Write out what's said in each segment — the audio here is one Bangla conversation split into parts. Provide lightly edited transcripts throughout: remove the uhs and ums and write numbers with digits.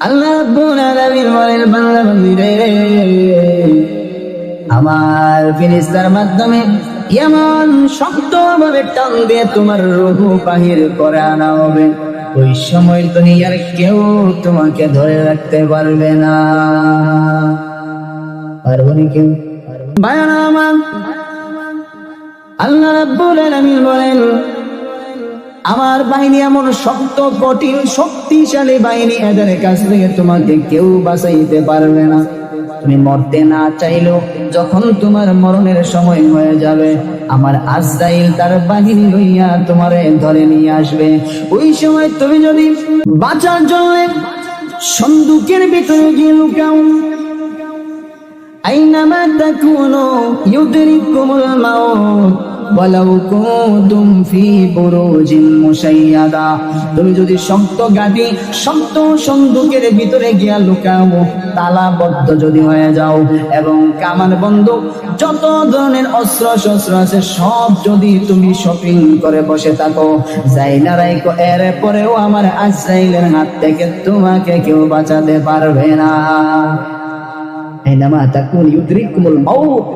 আল্লাহ রাব্বুল আলামিন বলেন, বান্দা বান্দীরে, আমার ফেরেশতার মাধ্যমে এমন শক্তভাবে টান দিয়ে তোমার রূহ বাহির করে আনা হবে, ওই সময় দুনিয়ার কেউ তোমাকে ধরে রাখতে পারবে না। পারবে না কেউ? বায়ানা আমার আল্লাহ রাব্বুল আলামিন বলেন, আমার বাহিনী এমন শক্ত, কঠিন, শক্তিশালী বাহিনী, এদের কাছ থেকে তোমাকে কেউ বাঁচাইতে পারবে না। তুমি মরতে না চাইলেও যখন তোমার মরণের সময় হয়ে যাবে, আমার আজরাইল তার বাহিনী লইয়া তোমারে ধরে নিয়ে আসবে। ওই সময় তুমি যদি বাঁচার জন্য সন্দুকের ভিতরে গিয়ে লুকাও, আইনামা তাকুনু ইউদরিকুমুল মাউত ওয়ালাউ কুনতুম ফি বুরুজিন মুশাইয়াদা, তুমি যদি শক্ত গাড়ি, শক্ত সন্দুকের ভিতরে গিয়া লুকাও, তালাবদ্ধ যদি হয়ে যাও, এবং কামান বন্দুক যত ধরনের অস্ত্র শস্ত্র আছে সব যদি তুমি শপিং করে বসে থাকো, যাই না রাইকো, এর পরেও আমার আজরাইলের হাত থেকে তোমাকে কেউ বাঁচাতে পারবে না। আইনামা তাকুন ইউদরিকুমুল মাউত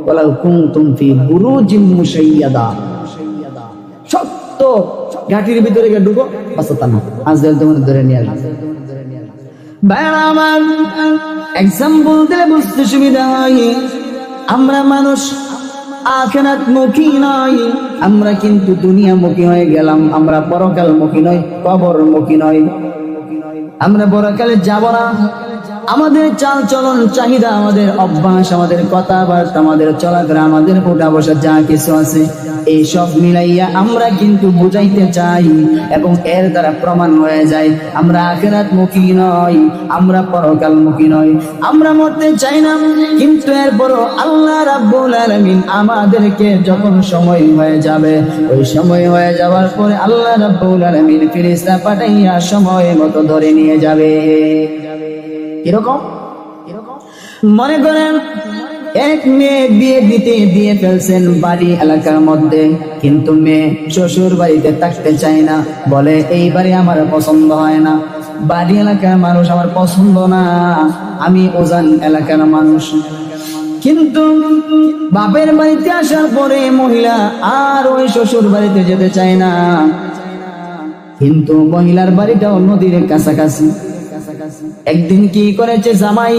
ওয়ালাউ কুনতুম ফি বুরুজিন মুশাইয়াদা, শক্ত গাটির ভিতরে গিয়ে ঢুকো, বাঁচাতা না, আজরাইল তোমাকে ধরে নিয়ে আসবে। ভাইরা আমার, এক্সাম্পল দিলে বুঝতে সুবিধা হয়। আমরা মানুষ আখিরাত মুখী নই, আমরা কিন্তু দুনিয়া মুখী হয়ে গেলাম। আমরা পরকাল মুখী নই, কবর মুখী নই। আমরা পরকালে যাব না। আমাদের চাল চলন, চাহিদা, আমাদের অভ্যাস, আমাদের কথাবার্তা, আমাদের চলাফেরা, আমাদের উঠা বসা যা কিছু আছে, এই সব মিলাইয়া আমরা কিন্তু বুঝাইতে চাই, এবং এর দ্বারা প্রমাণ হয়ে যায় আমরা আখিরাত মুখী নই, আমরা পরকাল মুখী নই। আমরা মরতে চাই না, কিন্তু এরপরও আল্লাহ রাব্বুল আলামিন আমাদেরকে যখন সময় হয়ে যাবে, ওই সময় হয়ে যাওয়ার পরে আল্লাহ রাব্বুল আলামিন ফেরেশতা পাঠাইয়া সময় মতো ধরে নিয়ে যাবে। এরকম মনে করেন এক মেয়ে বিয়ে দিয়ে ফেলছেন বাড়ি এলাকার মধ্যে, কিন্তু মেয়ে শ্বশুর বাড়িতে থাকতে চায় না, বলে এই বাড়ি আমার পছন্দ হয় না, বাড়ি এলাকার মানুষ আমার পছন্দ না, আমি ওজান এলাকার মানুষ। কিন্তু বাপের বাড়িতে আসার পরে মহিলা আর ওই শ্বশুর বাড়িতে যেতে চায় না, কিন্তু মহিলার বাড়িটাও নদীর কাছাকাছি। একদিন কি করেছে জামাই,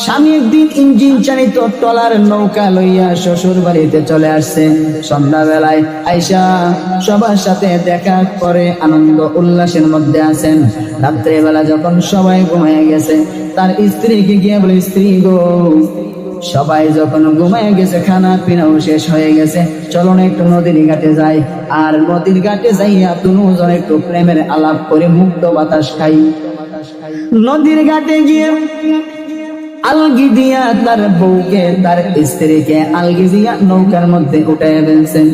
স্বামী একদিন ইঞ্জিন চালিত ট্রলার নৌকা লইয়া শ্বশুর বাড়িতে চলে আসছে। সন্ধ্যাবেলায় আইসা সবার সাথে দেখা করে আনন্দ উল্লাসের মধ্যে আছেন। রাত্রেবেলা যখন সবাই ঘুমিয়ে গেছে, তার স্ত্রীকে গিয়ে বলে, স্ত্রী গো, সবাই যখন ঘুমিয়ে গেছে, খানা পিনাও শেষ হয়ে গেছে, চলো না একটু নদীর ঘাটে যাই। আর নদীর ঘাটে যাইয়া দুজন একটু প্রেমের আলাপ করে মুক্ত বাতাস খাই। নদীর ঘাটে গিয়ে আলগি দিয়া তার বউকে, তার স্ত্রীকে আলগি দিয়া নৌকার মধ্যে উঠাইয়া ফেলছেন।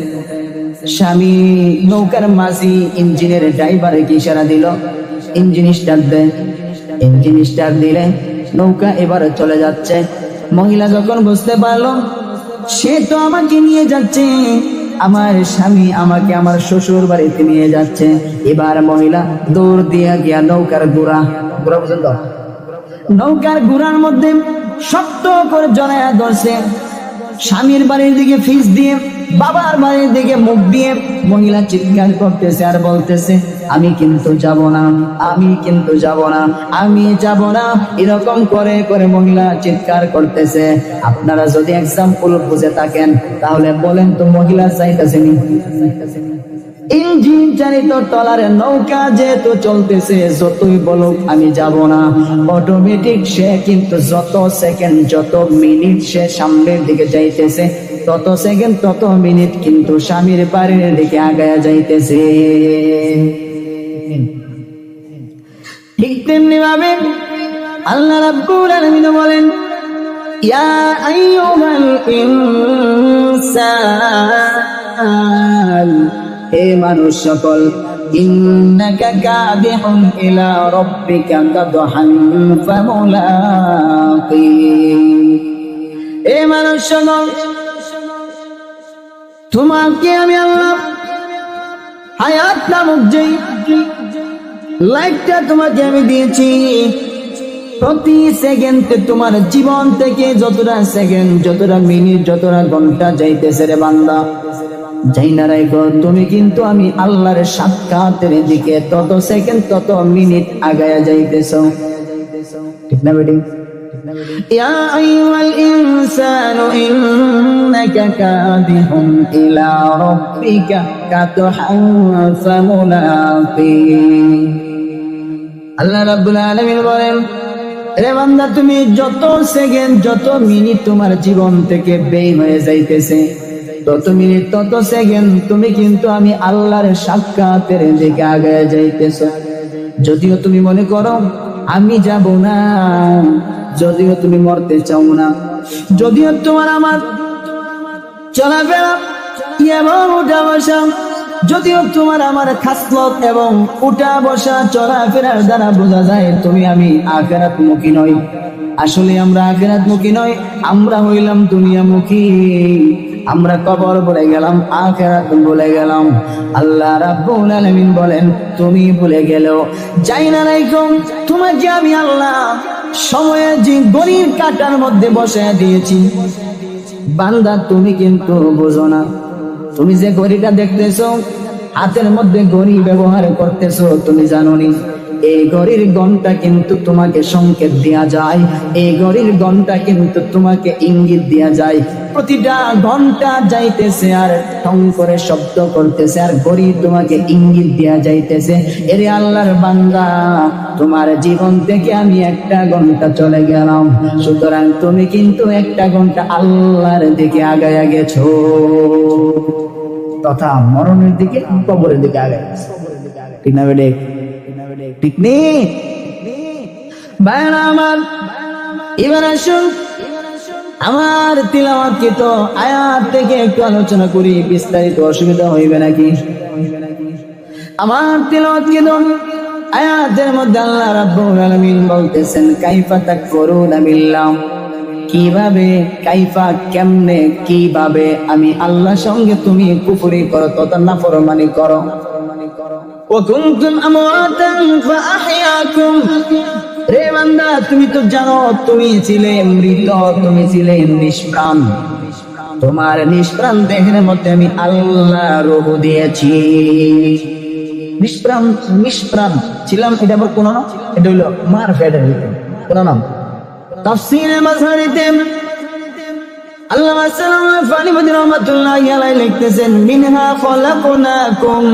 স্বামী নৌকার মাঝি ইঞ্জিনের ড্রাইভারকে ইশারা দিল, ইঞ্জিন স্টার্ট দেয়। ইঞ্জিন স্টার্ট দিলে নৌকা এবারে চলে যাচ্ছে। মহিলা যখন বুঝতে পারলো সে তো আমাকে নিয়ে যাচ্ছে, আমার স্বামী আমাকে আমার শ্বশুর বাড়িতে নিয়ে যাচ্ছে, এবার মহিলা দৌড় দিয়া গিয়া নৌকার গুড়া পর্যন্ত, নৌকার গুড়ার মধ্যে শক্ত করে জড়াইয়া ধরছে। স্বামীর বাড়ির দিকে ফিস দিয়ে, বাবার বাড়ির দিকে মুখ দিয়ে মহিলা চিৎকার করতেছে আর বলতেছে, আমি কিন্তু যাব না, আমি কিন্তু যাব না, আমি যাব না। এরকম করে করে মহিলা চিৎকার করতেছে। আপনারা যদি এক্সাম্পল বুঝে থাকেন তাহলে বলেন তো, মহিলা চাইতেছে নি? ইঞ্জিন চালিত ট্রলারের নৌকা যেহেতু চলতেছে, যতই বলুক আমি যাব না, অটোমেটিক সে কিন্তু যত সেকেন্ড, যত মিনিট সে সামনের দিকে যাইতেছে, তত সেকেন্ড তত মিনিট কিন্তু স্বামীর বাড়ির দিকে আগায়া যাইতেছে। ঠিক তেমনি ভাবে আল্লাহ রাব্বুল আলামিন বলেন, ইয়া আইয়ুহাল ইনসান, হে মানুষ সকল, ইন্নাকা কাদিহুন ইলা রাব্বিকা কাদহান ফামুলাকি, হে মানুষ সকল, তোমাকে আমি আল্লাহ হায়াত নামক যেই লাইফটা তোমাকে আমি দিয়েছি, প্রতি সেকেন্ডে তোমার জীবন থেকে যতটা সেকেন্ড, যতটা মিনিট, যতটা ঘন্টা যাইতেছে রে বান্দা, যাই না রাইখো, তুমি কিন্তু আমি আল্লাহর সাক্ষাতের দিকে তত সেকেন্ড তত মিনিট আগায়া যাইতেছো। ঠিক না বেটি? ইয়া আইয়ুহাল ইনসানু ইন্নাকা কাদিহুন ইলা রাব্বিকা কাদহান ফামুলাকি। আল্লাহ রাব্বুল আলামিন বলেন, রে বান্দা, তুমি যত সেকেন্ড যত মিনিট তোমার জীবন থেকে ব্যয় হয়ে যাইতেছে, তত মিনিট তত সেকেন্ড তুমি কিন্তু আমি আল্লাহর সাক্ষাতের দিকে আগায় যাইতেছো। যদিও তুমি মনে করো আমি যাব না, যদিও তুমি মরতে চাও না, যদিও তোমার আমার চলাফেরা এবং উঠা বসা, যদিও তোমার আমার খাসলত এবং উঠা বসা চলাফেরার দ্বারা বোঝা যায় তুমি আমি আখিরাত মুখী নই। আসলে আমরা আখিরাত মুখী নই, আমরা হইলাম দুনিয়ামুখী। আমরা কবর ভুলে গেলাম, আখিরাত ভুলে গেলাম। আল্লাহ রাব্বুল আলামিন বলেন, তুমি ভুলে গেলেও যাই না রাইখো, তোমাকে আমি আল্লাহ সময়ের যে ঘড়ির কাঁটার মধ্যে বসায় দিয়েছি। বান্দা তুমি কিন্তু বোঝো না, তুমি যে ঘড়িটা দেখতেছো, হাতের মধ্যে ঘড়ি ব্যবহার করতেছো, তুমি জানো নি এই ঘড়ির ঘন্টা কিন্তু তোমাকে সংকেত দেয়া যায়, এই ঘড়ির ঘন্টা কিন্তু তোমাকে ইঙ্গিত দেয়া যায়। প্রতিটা ঘন্টা যাইতেছে আর টং করে শব্দ করতেছে, আর ঘড়ি তোমাকে ইঙ্গিত দেয়া যাইতেছে, এরে আল্লাহর বান্দা, তোমার জীবন থেকে আমি একটা ঘন্টা চলে গেলাম, সুতরাং তুমি কিন্তু একটা ঘন্টা আল্লাহর দিকে আগায়া গেছো, তথা মরণের দিকে, কবরের দিকে আগায়। ঠিক না বেটে? ঠিক নেই ভাইরা আমার? এবার আসুন আমার তিলাওয়াতকৃত আয়াত থেকে একটু আলোচনা করি, বিস্তারিত অসুবিধা হইবে নাকি? আমার তিলাওয়াতকৃত আয়াতের মধ্যে আল্লাহ রাব্বুল আলামিন বলতেছেন, কাইফা তাকফুরুনা বিল্লাহ, কিভাবে, কাইফা কেমনে, কিভাবে আমি আল্লাহর সঙ্গে তুমি কুফরি করো, তথা নাফরমানি করো। وكنتم امواتا فاحياكم, রে বান্দা তুমি তো জানো তুমি ছিলে মৃত, তুমি ছিলে নিষ্প্রাণ, তোমার নিষ্প্রাণ দেহের মধ্যে আমি আল্লাহ রূহ দিয়েছি। নিষ্প্রাণ নিষ্প্রাণ ছিলাম, এটা আবার কোন নাম? এটা হইল মারফেটের ভিতরে কোন নাম? তাফসীরে মাযহারিতে আল্লামা সালামা ফানিবুদ্দিন রাহমাতুল্লাহি আলাইহি লিখতেছেন, মিনহা খলাকনাকুম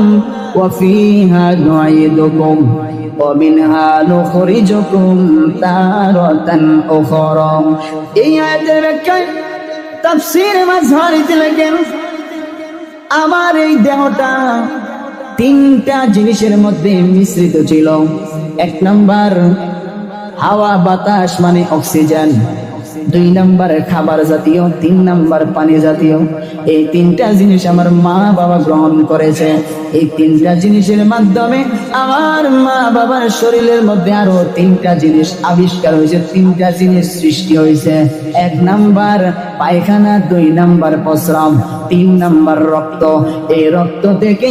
ওয়া ফিহা নুঈদুকুম ওয়া মিনহা নুখরিজুকুম তারাতান উখরা। এই আয়াতের ব্যাখ্যায় তাফসীরে মাযহারিতে লেখেন, আমার এই দেহটা তিনটা জিনিসের মধ্যে মিশ্রিত ছিল। এক নাম্বার হাওয়া বাতাস মানে অক্সিজেন, দুই নাম্বার খাবার জাতীয়, তিন নাম্বার পানি জাতীয়। এই তিনটা জিনিস আমার মা বাবা গ্রহণ করেছে। এই তিনটা জিনিসের মাধ্যমে আমার মা বাবার শরীরের মধ্যে আরো তিনটা জিনিস আবিষ্কার হয়েছে, তিনটা জিনিস সৃষ্টি হয়েছে। এক নাম্বার পায়খানা, দুই নাম্বার প্রস্রাব, তিন নাম্বার রক্ত। এই রক্ত থেকে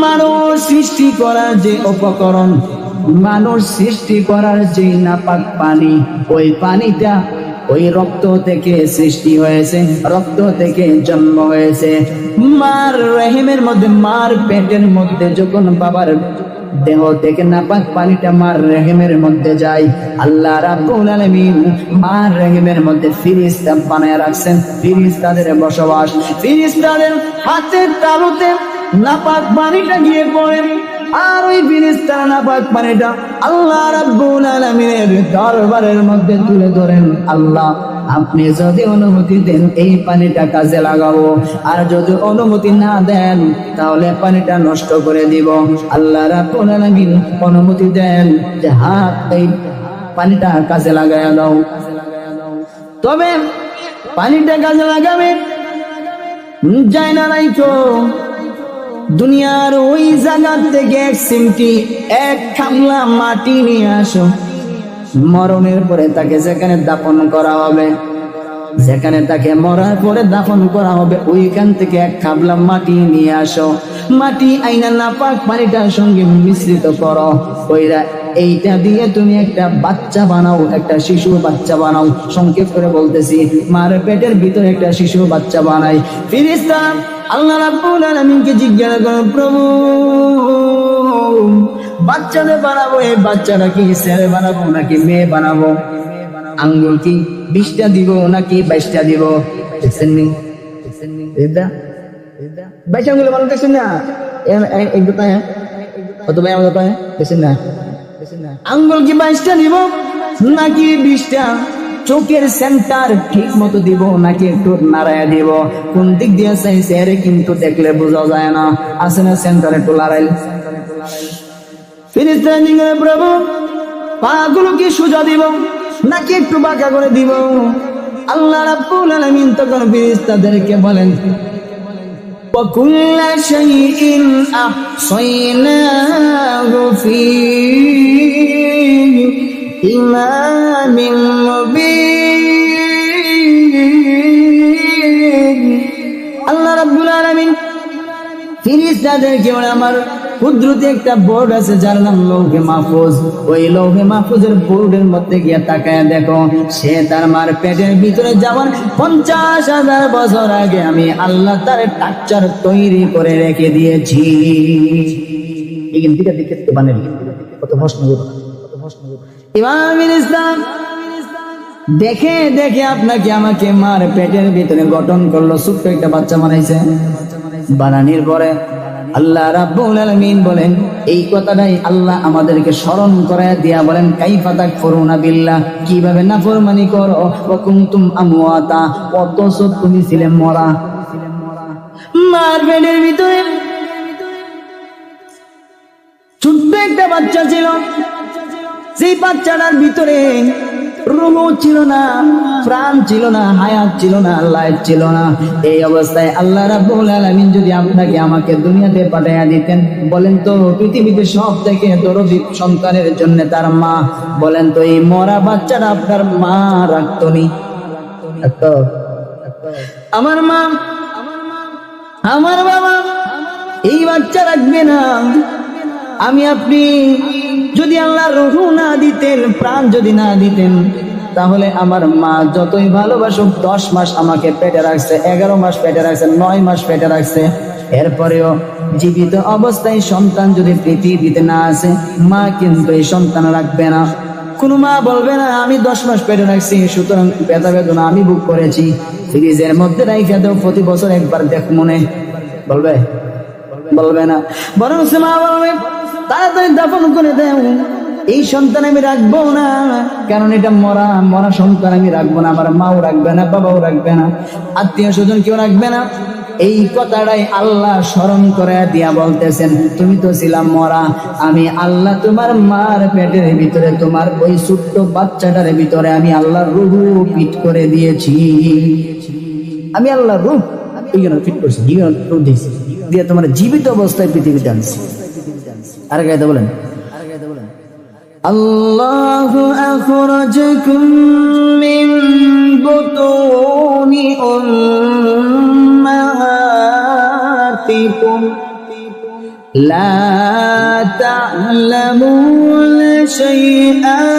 মানুষ সৃষ্টি করার যে উপকরণ, মানুষ সৃষ্টি করার যে নাপাক পানি, ওই পানিটা ওই রক্ত থেকে সৃষ্টি হয়েছে, রক্ত থেকে জন্ম হয়েছে। মার রহিমের মধ্যে, মার পেটের মধ্যে যখন বাবার দেহ থেকে নাপাক পানিটা মার রহিমের মধ্যে যায়, আল্লাহ রাব্বুল আলামিন মার রহিমের মধ্যে ফেরেশতা বানায় রাখছেন। ফেরেশতাদের বসবাস, ফেরেশতাদের হাতের তালুতে নাপাক পানিটা গিয়ে পড়ে, আর ওই ফেরেশতারা নাপাক পানিটা আল্লাহ রাব্বুল আলামিনের দরবারের মধ্যে তুলে ধরেন, আল্লাহ আপনি যদি অনুমতি দেন এই পানিটা কাজে লাগাবো, আর যদি অনুমতি না দেন তাহলে পানিটা নষ্ট করে দিব। আল্লাহ রাব্বুল আলামিন অনুমতি দেন যে হ্যাঁ এই পানিটা কাজে লাগায়া দাও। তবে পানিটা কাজে লাগাবে যায় না রাইখো, দুনিয়ার ওই জায়গা থেকে এক সিমটি, এক খামলা মাটি নিয়ে আসো, মরণের পরে তাকে যেখানে দাফন করা হবে যেখানে তাকে মরার পরে দাফন করা হবে ওইখান থেকে এক খাবলা মাটি নিয়ে আসো, মাটি আইনা নাপাক পানিটার সঙ্গে মিশ্রিত করো, ওইরা এইটা দিয়ে তুমি একটা বাচ্চা বানাও, একটা শিশু বাচ্চা বানাও। সংক্ষেপ করে বলতেছি, মার পেটের ভিতরে একটা শিশু বাচ্চা বানাই। ফেরেশতা আল্লাহ রাব্বুল আলামিনকে জিজ্ঞাসা করে, প্রভু বাচ্চাদের বানাবো, এই বাচ্চাটা কি ছেলে বানাবো নাকি মেয়ে বানাবো? আঙ্গুল কি 20টা দিব নাকি 22টা দিব? দেখছেন নি? এটা 22 আঙ্গুল বানাতেছেন না? এক দুটা কত ভাই আমাদের পায় দেখছেন না? আঙ্গুল কি 22টা দিব নাকি 20টা? চোখের সেন্টার ঠিক মতো দিব নাকি একটু নাড়াইয়া দিব? কোন দিক দিয়ে চাইছে আরে কিন্তু দেখলে বোঝা যায় না, আছে না সেন্টার একটু লড়াইল। ফেরেশতা জিজ্ঞাসা করে, প্রভু পাগুলো কি সোজা দিব নাকি একটু বাঁকা করে দিব? আল্লাহ রাব্বুল আলামিন তখন ফেরেশতাদেরকে বলেন, وَكُلَّ شَيْءٍ أَحْصَيْنَاهُ فِي إِمَامٍ مُبِينٍ। আল্লাহ রাব্বুল আলামিন ফেরেশতাদেরকে বলে, আমার কুদরতে একটা বোর্ড আছে যার নাম লৌহে মাহফুজ, ওই লৌহে মাহফুজের বোর্ডের মধ্যে গিয়ে তাকায় দেখো, সে তার মার পেটের ভিতরে যাওয়ার 50,000 বছর আগে আমি আল্লাহ তার স্ট্রাকচার তৈরি করে রেখে দিয়েছি। এখান থেকে দেখতে বানেন কত প্রশ্ন, ইমাম ইসলাম দেখে দেখে আপনাকে আমাকে মার পেটের ভিতরে গঠন করলো, ছোট্ট একটা বাচ্চা বানাইছে। বানানোর পরে আল্লাহ রাব্বুল আলামিন বলেন, এই কথাটাই আল্লাহ আমাদেরকে স্মরণ করায় দিয়া বলেন, কাইফা তাকফুরুনা বিল্লাহ, কিভাবে নাফরমানি করো, ওয়া কুনতুম আমওয়াতা, অথচ তুমি ছিলে মরা। মার পেটের ভিতরে ছোট্ট একটা বাচ্চা ছিল, সেই বাচ্চাটার ভিতরে রূহ ছিল না, প্রাণ ছিল না, হায়াত ছিল না, লাইফ ছিল না। এই অবস্থায় আল্লাহ রাব্বুল আলামিন যদি আপনাকে আমাকে দুনিয়াতে পাঠাইয়া দিতেন, বলেন তো পৃথিবীতে সব থেকে দরদি সন্তানের জন্য তার মা, বলেন তো এই মরা বাচ্চাটা আপনার মা রাখতো নি? আমার মা, আমার বাবা এই বাচ্চা রাখবে না। আমি আপনি যদি আল্লাহ রূহ না দিতেন, প্রাণ যদি না দিতেন, তাহলে আমার মা যতই ভালোবাসুক 10 মাস আমাকে পেটে রাখছে, 11 মাস পেটে রাখছে, 9 মাস পেটে রাখছে, এরপরেও জীবিত অবস্থায় সন্তান যদি পৃথিবীতে না আসে, মা কিন্তু এই সন্তান রাখবে না। কোন মা বলবে না আমি 10 মাস পেটে রাখছি সুতরাং ব্যথা বেদনা আমি ভোগ করেছি, ফ্রিজের মধ্যে রাইখা দাও, প্রতি বছর একবার দেখ মনে, বলবে? বলবে না। বরং মা বলবে তাড়াতাড়ি দাফন করে দেও, এই সন্তান আমি রাখবো না, কারণ এটা মরা, মরা সন্তান আমি রাখবো না, আমার মাও রাখবে না, বাবাও রাখবে না, আত্মীয় স্বজন কেউ রাখবে না। এই কথাটাই আল্লাহ স্মরণ করে দিয়া বলতেছেন, তুমি তো ছিলাম মরা, আমি আল্লাহ তোমার মার পেটের ভিতরে তোমার ওই ছোট্ট বাচ্চাটার ভিতরে আমি আল্লাহর রূহ ফিট করে দিয়েছি। আমি আল্লাহর রূহ এইখানে ফিট করছি, রূহ দিয়েছি, দিয়ে তোমার জীবিত অবস্থায় পৃথিবীতে আনছি। আর গাইতে বলেন, আল্লাহু আখরাজাকুম মিন বুতুনি উম্মাহাতিকুম লা তা'লামুনা শাইআন।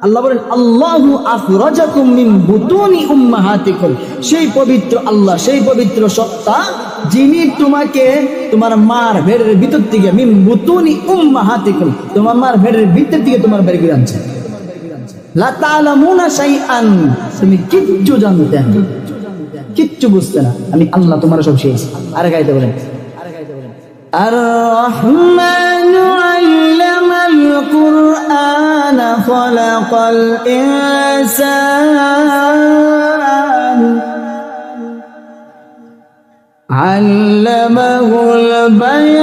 আল্লাহ বলেন, আল্লাহু আখরাজাকুম মিন বুতুনি উম্মাহাতিকুম, সেই পবিত্র আল্লাহ, সেই পবিত্র সত্তা যিনি তোমাকে তোমার মার পেটের ভিতর থেকে, মিন বুতুনি উম্মাহাতিকুম, তোমার মার পেটের ভিতর থেকে তোমার বের করে আনছে। লা তা'লামুনা শাইআন, তুমি কিচ্ছু জানতে না, কিচ্ছু বুঝতে না, আমি আল্লাহ তোমার সব শিখিয়েছি। আর গাইতে বলেন, আর রহমানু আল্লামাল কুরআন খালাকাল ইনসান আল্লামাহুল বায়ান।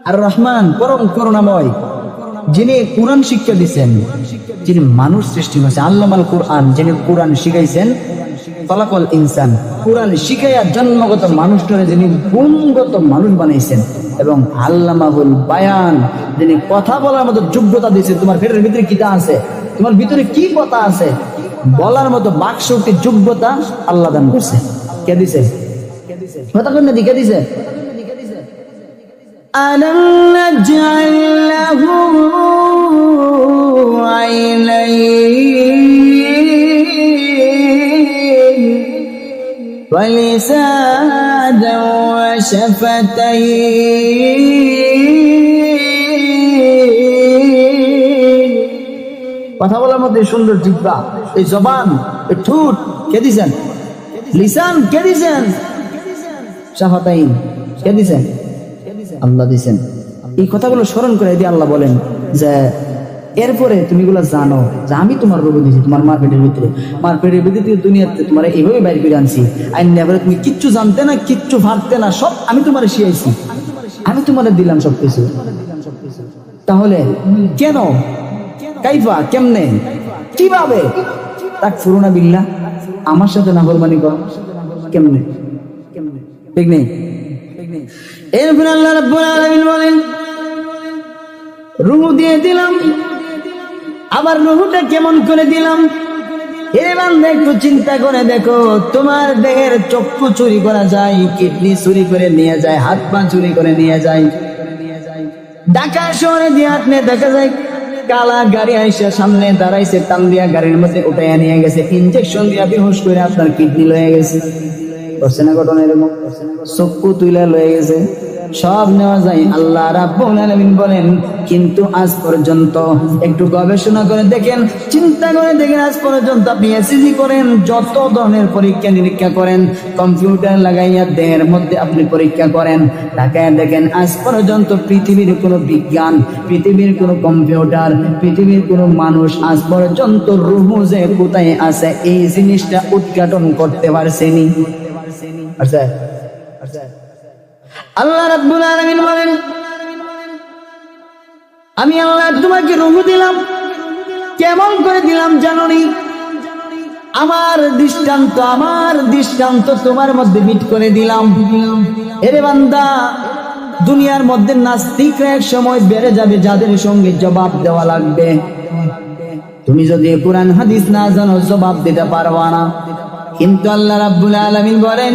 আর রহমান পরম করুণাময়, যিনি কোরআন শিক্ষা দিচ্ছেন, যিনি মানুষ সৃষ্টি করেছেন, আল্লামাল কোরআন, যিনি কোরআন শিখাইছেন, খলাকাল ইনসান, কুরআন শিখাইয়া জন্মগত মানুষটারে যিনি গুণগত মানুষ বানাইছেন, এবং আল্লামাহুল বায়ান যিনি কথা বলার মতো যোগ্যতা দিয়েছে। তোমার পেটের ভিতরে কিটা আছে, তোমার ভিতরে কি কথা আছে, বলার মতো বাকশক্তির যোগ্যতা আল্লাহ দান করছে। কে দিছে? কথা কোন দিকে দিছে? আলাম নাজআল লাহু আইনাইন ওয়া লিসানান ওয়া শাফাতাইন। কথা বলার মধ্যে সুন্দর জিহ্বা, এই জবান, এই ঠোঁট কে দিছেন? লিসান কে দিছেন? শাফাতাইন কে দিছেন? আল্লাহ দিছেন। এই কথাগুলো স্মরণ করে দিয়ে আল্লাহ বলেন যে এরপরে তুমি গুলা জানো যে আমি তোমার রূপ দিয়েছি তোমার মার পেটের ভিতরে, মার পেটের ভিতরে দুনিয়াতে তোমার এইভাবে বাইর করে আনছি। আইনরে তুমি কিচ্ছু জানতে না, কিচ্ছু ভাবতে না, সব আমি তোমার শিখাইছি, আমি তোমার দিলাম সবকিছু। তাহলে কেন, কাইফা, কেমনে, কিভাবে তাকফুরুনা বিল্লাহ, আমার সাথে নাফরমানি কর কেমনে? ঠিক নেই। এরপরে আল্লাহ রাব্বুল আলামিন বলেন রূহ দিয়ে দিলাম, আবার রূহটা কেমন করে দিলাম? এ বান্দা একটু চিন্তা করে দেখো, তোমার দেহের চক্ষু চুরি করা যায়, কিডনি চুরি করে নিয়ে যায়, হাত পা চুরি করে নিয়ে যায়। ঢাকা শহরে দিয়ে আপনি দেখা যায় কালা গাড়ি আইসা সামনে দাঁড়াইছে, টান দিয়া গাড়ির মধ্যে উঠাইয়া নিয়ে গেছে, ইনজেকশন দিয়া বেহুশ করে আপনার কিডনি লয়ে গেছে। করছে না ঘটনা এরকম? চক্ষু তুইলা লয়ে গেছে, সব নেওয়া যায়। আল্লাহ রাব্বুল আলামিন বলেন কিন্তু আজ পর্যন্ত একটু গবেষণা করে দেখেন, চিন্তা করে দেখেন, আজ পর্যন্ত আপনি এসিজি করেন, যত ধরনের পরীক্ষা নিরীক্ষা করেন, কম্পিউটার লাগাইয়া দেহের মধ্যে আপনি পরীক্ষা করেন, তাকায় দেখেন আজ পর্যন্ত পৃথিবীর কোনো বিজ্ঞান, পৃথিবীর কোনো কম্পিউটার, পৃথিবীর কোনো মানুষ আজ পর্যন্ত রূহ যে কোথায় আছে এই জিনিসটা উদ্ঘাটন করতে পারছেনি। আচ্ছা আচ্ছা, আল্লাহ রাব্বুল আলামিন বলেন আমি আল্লাহ তোমাকে রূহ দিলাম, কেমন করে দিলাম জানোনি? আমার দৃষ্টান্ত তোমার মধ্যে ফিট করে দিলাম। এরে বান্দা, দুনিয়ার মধ্যে নাস্তিকরা এক সময় বেড়ে যাবে, যাদের সঙ্গে জবাব দেওয়া লাগবে। তুমি যদি কুরআন হাদিস না জানো জবাব দিতে পারবা না। কিন্তু আল্লাহ রাব্বুল আলামিন বলেন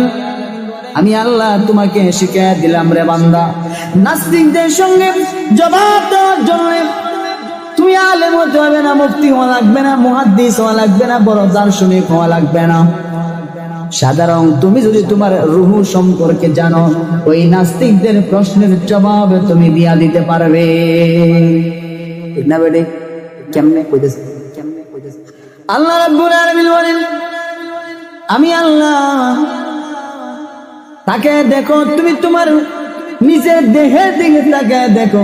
আমি আল্লাহ তোমাকে শিখিয়ে দিলাম রে বান্দা, নাস্তিকদের সঙ্গে জবাব দেওয়ার জন্য তুমি আলেম হতে হবে না, মুফতি হওয়া লাগবে না, মুহাদ্দিস হওয়া লাগবে না, বড় দার্শনিক হওয়া লাগবে না। সাধারণ তুমি যদি তোমার রূহ সম্পর্কে জানো, ওই নাস্তিকদের প্রশ্নের জবাব তুমি দিয়া দিতে পারবে। ঠিক না বেটি? কেমনে কইতেছে? আল্লাহ রাব্বুল আলামিন বলেন আমি আল্লাহ তাকে দেখো, তুমি তোমার নিজের দেহের দিকে তাকে দেখো।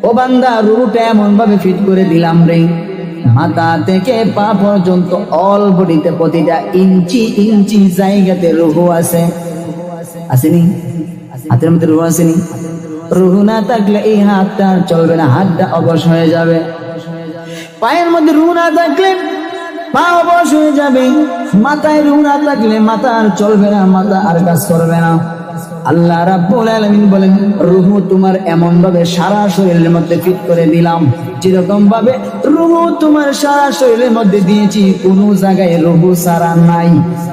ও বান্দা, রূহটা এমন ভাবে ফিট করে দিলাম রে, মাথা থেকে পা পর্যন্ত অল বডিতে প্রতিটা ইঞ্চি ইঞ্চি জায়গাতে রূহ আছে। আসেনি? হাতের মধ্যে রূহ আসেনি? রূহ না থাকলে এই হাতটা চলবে না, হাতটা অবশ হয়ে যাবে। পায়ের মধ্যে রূহ না থাকলে পা অবশ হয়ে যাবে। মাথায় রূহ না থাকলে মাথা আর চলবে না, মাথা আর কাজ করবে না। আল্লাহ রাব্বুল আলামিন বলেন রূহ তোমার এমন ভাবে সারা শরীরের মধ্যে ফিট করে দিলাম, যেরকম ভাবে রূহ তোমার সারা শরীরের মধ্যে দিয়েছি, কোনো জায়গায় রূহ সারা নাই।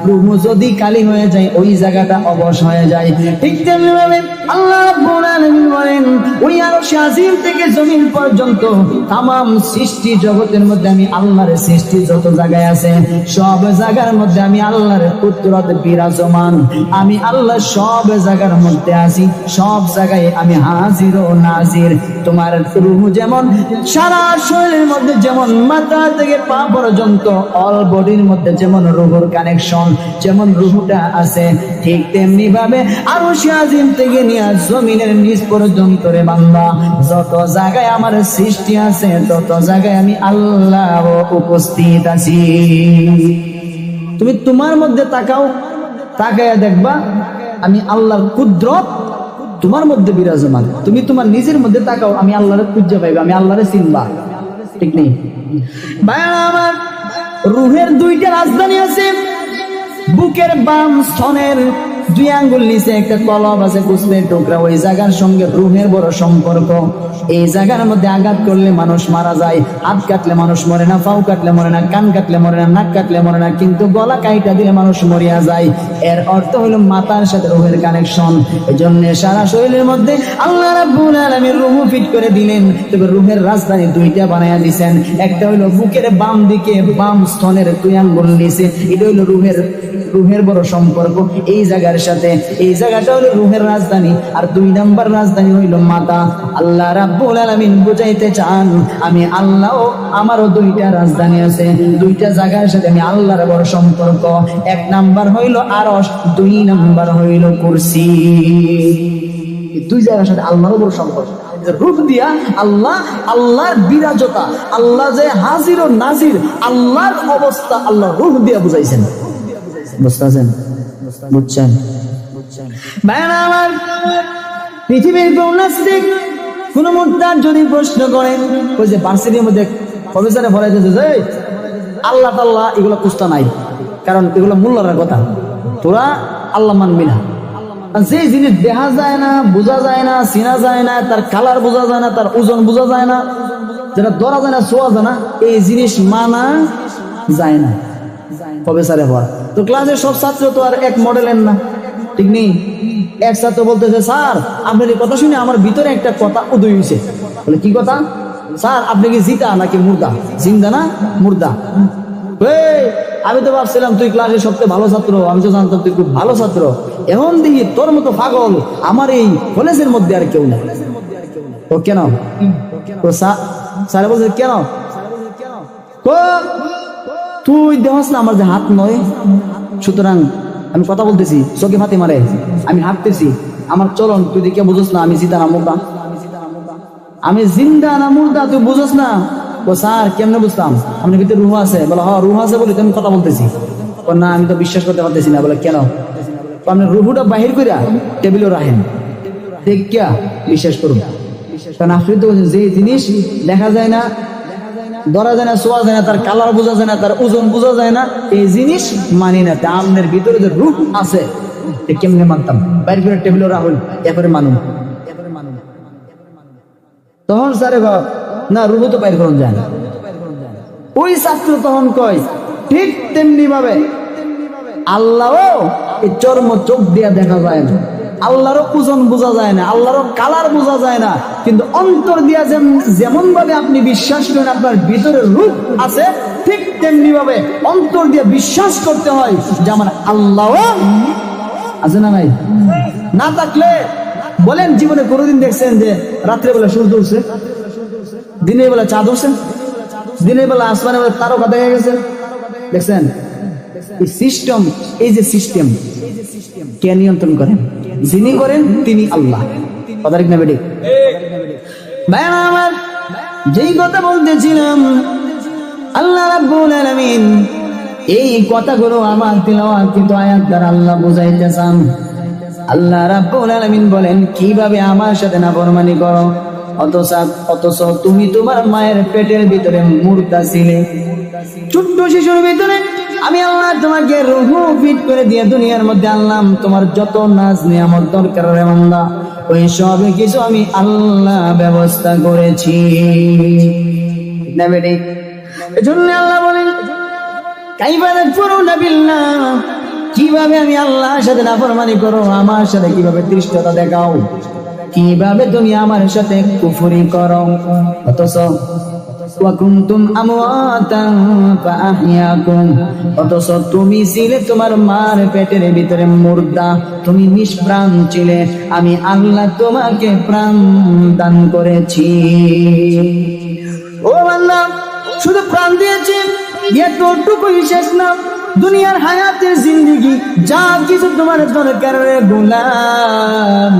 রূহ যদি খালি হয়ে যায় ওই জায়গাটা অবশ হয়ে যায়। ঠিক তেমনি ভাবে আল্লাহ রাব্বুল আলামিন বলেন ওই আরশ আজিম থেকে জমিন পর্যন্ত तमाम সৃষ্টি জগতের মধ্যে আমি আল্লাহর সৃষ্টি যত জায়গায় আছে সব জায়গার মধ্যে আমি আল্লাহর কুদরত বিরাজমান। আমি আল্লাহ সব জায়গার মধ্যে আছি, সব জায়গায় আমি হাজির ও নাজির। তোমার রূহ যেমন সারা শরীরের মধ্যে, যেমন মাথা থেকে পা পর্যন্ত অল বডির মধ্যে যেমন রূহর কানেকশন, যেমন রূহটা আছে, ঠিক তেমনি ভাবে আরশ আজিম থেকে নিয়ে জমিনের নিচ পর্যন্ত রে বান্দা যত জায়গায় আমার সৃষ্টি আছে তত জায়গায় আমি আল্লাহ উপস্থিত আছি। তুমি তোমার মধ্যে তাকাও, তাকায়া দেখবা আমি আল্লাহর কুদরত তোমার মধ্যে বিরাজমান। তুমি তোমার নিজের মধ্যে তাকাও, আমি আল্লাহরে খুঁজে পাইবা, আমি আল্লাহরে চিনবা। ঠিক নেই ভাইরা আমার? রূহের দুইটা রাজধানী আছে, বুকের বাম স্তনের 2 আঙ্গুল নিচে একটা কলব আছে, কুসলের টুকরা, ওই জায়গার সঙ্গে রুহের বড় সম্পর্ক। এই জায়গার মধ্যে আঘাত করলে মানুষ মারা যায়, হাত কাটলে মানুষ মরে না, পাও কাটলে মরে না, কান কাটলে মরে না, নাক কাটলে মরে না, কিন্তু গলা কাইটা দিলে মানুষ মরিয়া যায়। এর অর্থ হলো মাথার সাথে রুহের কানেকশন। এজন্য সারা শরীরের মধ্যে আল্লাহ রাব্বুল আলামিন রুহ ফিট করে দিলেন। তবে রুহের রাজধানী 2টা বানায়া দিয়েছেন। একটা হলো বুকের বাম দিকে বাম স্তনের 2 আঙ্গুল নিচে, এটা হলো রুহের বড় সম্পর্ক এই জায়গার সাথে। এই জায়গাটা হলো রুহের রাজধানী। আর 2 নাম্বার রাজধানী হইল মাথা। আল্লাহ রাব্বুল আলামিন বুঝাইতে চান, আমি আল্লাহ, আমারও 2টা রাজধানী আছে, 2টা জায়গার সাথে আমি আল্লাহর বড় সম্পর্ক। 1 নাম্বার হইল আরশ, 2 নাম্বার হইল কুরসি। এই 2 জায়গার সাথে আল্লাহর বড় সম্পর্ক। রূপ দিয়া আল্লাহ, আল্লাহর বিরাজতা, আল্লাহ যে হাজির ও নাজির, আল্লাহর অবস্থা আল্লাহ রূপ দিয়া বুঝাইছেন। বুঝতেছেন? বুঝছেন? ভাইরা আমার, পৃথিবীর কোন নাস্তিক কোন মুরতাদ যদি প্রশ্ন করেন, ওই যে ভার্সিটির মধ্যে প্রফেসরে পড়াইতেছে যে আল্লাহ তাল্লাহ এগুলো কুস্তা নাই, কারণ এগুলো মোল্লার কথা, তোরা আল্লাহ মানবি না। যে জিনিস দেখা যায় না, বোঝা যায় না, চেনা যায় না, তার কালার বোঝা যায় না, তার ওজন বোঝা যায় না, যেটা ধরা যায় না, ছোঁয়া যায় না, এই জিনিস মানা যায় না। প্রফেসরে পড়া তো ক্লাসের সব ছাত্র তো আর এক মডেলের না, ঠিক নেই। এক ছাত্র বলতেছে, স্যার আপনার এই কথা শুনে আমার ভিতরে একটা কথা উদয় হয়েছে। বলে, কি কথা? স্যার আপনি কি জিতা নাকি মুর্দা? জিন্দা না মুর্দা? আমি তো ভাবছিলাম তুই ক্লাসের সবচেয়ে ভালো ছাত্র, আমি তো জানতাম তুই খুব ভালো ছাত্র। এখন দেখি তোর মতো পাগল আমার এই কলেজের মধ্যে আর কেউ নেই। ও কেন? স্যার বলছে কেন? তুই দেহস না আমার যে হাত নয়, সুতরাং আমি কথা বলতেছি, চোখে ফাতে মারে, আমি হাঁটতেছি, আমার চলন তুই দেখে বুঝোস না আমি জিন্দা না মুর্দা? আমি জিন্দা না মুর্দা তুই বুঝোস না? ও স্যার কেমনে বুঝতাম? আপনার ভিতরে রুহ আছে? বলে হ্যাঁ রুহ আছে বলে আমি কথা বলতেছি। ও না আমি তো বিশ্বাস করতে পারতেছি না। বলে কেন? আপনার রুহুটা বাহির করিয়া টেবিলও রাখেন, দেখিয়া বিশ্বাস করুন। কারণ আপনি তো যে জিনিস দেখা যায় না, ধরা যায় না, ছোঁয়া যায় না, তার কালার বোঝা যায় না, তার ওজন বোঝা যায় না, এই জিনিস মানি না। তা আপনার ভিতরে যে রূপ আছে কেমনে মানতাম? বাইরে করে টেবিলও রাখুন, এরপরে মানুন। তখন স্যারে না রূপ তো বাইর করুন যায় না। ওই ছাত্র তখন কয়, ঠিক তেমনি ভাবে আল্লাহ এই চর্ম চোখ দিয়া দেখা যায় না, আল্লাহরও ওজন বোঝা যায় না, আল্লাহরও কালার বোঝা যায় না, কিন্তু অন্তর দিয়া যেমন ভাবে আপনি বিশ্বাস করেন আপনার ভিতরে রূপ আছে, ঠিক তেমনি ভাবে অন্তর দিয়ে বিশ্বাস করতে হয় যে আমার আল্লাহ আছে না নাই? না থাকলে বলেন জীবনে কোনোদিন দেখছেন যে রাত্রে বেলা সূর্য উঠছে, দিনের বেলা চাঁদ উঠছে, দিনের বেলা আসমানের বেলা তারকা দেখা গেছে? দেখছেন? এই সিস্টেম, এই যে সিস্টেম কে নিয়ন্ত্রণ করেন? যিনি করেন তিনি আল্লাহ। কথা ঠিক না বেটি? ভাইরা আমার, যেই কথা বলতেছিলাম, আল্লাহ রাব্বুল আলামিন এই কথাগুলো আমার তিলাওয়াতকৃত আয়াত দ্বারা আল্লাহ বুঝাইতে চান। আল্লাহ রাব্বুল আলামিন বলেন, কিভাবে আমার সাথে নাফরমানি করো, অথচ তুমি তোমার মায়ের পেটের ভিতরে মুর্দা ছিলে, ছোট্ট শিশুর ভিতরে আমি আল্লাহ তোমাকে রূহ ফিট করে দিয়ে দুনিয়ার মধ্যে আনলাম। তোমার যত নাজ নিয়ামত দরকার রে বান্দা, ওই সব কিছু আমি আল্লাহ ব্যবস্থা করেছি। এজন্য আল্লাহ বলেন, কাইফা তাকফুরুনা বিল্লাহ, কিভাবে আমি আল্লাহর সাথে নাফরমানি করো, আমার সাথে কিভাবে দৃষ্টতা দেখাও, কিভাবে তুমি আমার সাথে কুফরি করো, অথচ ওয়াকুনতুম আমওয়াতান ফাআহইয়াকুম, অথচ তুমি ছিলে তোমার মার পেটের ভিতরে মুর্দা, তুমি নিষ্প্রাণ ছিলে, আমি আল্লাহ তোমাকে প্রাণ দান করেছি। ও বান্দা, শুধু প্রাণ দিয়েছি এতটুকুই শেষ না, দুনিয়ার হায়াতের জিন্দেগি যা কিছু তোমার দরকার রে গোলাম,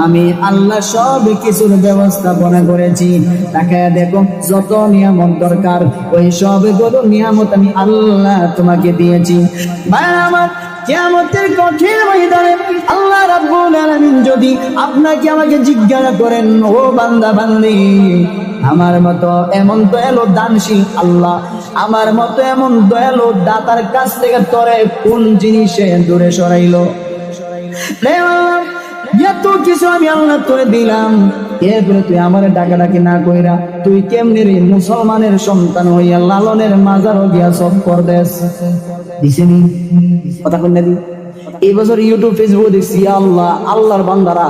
আমি আল্লাহ সব কিছুর ব্যবস্থাপনা করেছি। তাকে দেখো, যত নিয়ামত দরকার ওই সবগুলো নিয়ামত আমি আল্লাহ তোমাকে দিয়েছি। ভাই আমার, কিয়ামতের কঠিন ময়দানে আল্লাহ রাব্বুল আলামিন যদি আপনাকে আমাকে জিজ্ঞাসা করেন, ও বান্দা বান্দি, আমার মতো এমন দয়ালু দানশীল আল্লাহ, আমার মতো এমন দয়ালু দাতার কাছ থেকে তোরে কোন জিনিসে দূরে সরাইলো? এত কিছু আমি আল্লাহ তোরে দিলাম, এরপরে তুই আমার ডাকাডাকি না কইরা তুই কেমনি রে মুসলমানের সন্তান হইয়া লালনের মাজারও গিয়া সব কর দেস? দিছেনি কথা কই না দি? এই বছর ইউটিউব ফেসবুক দেখছি আল্লাহ আল্লাহর বান্দারা,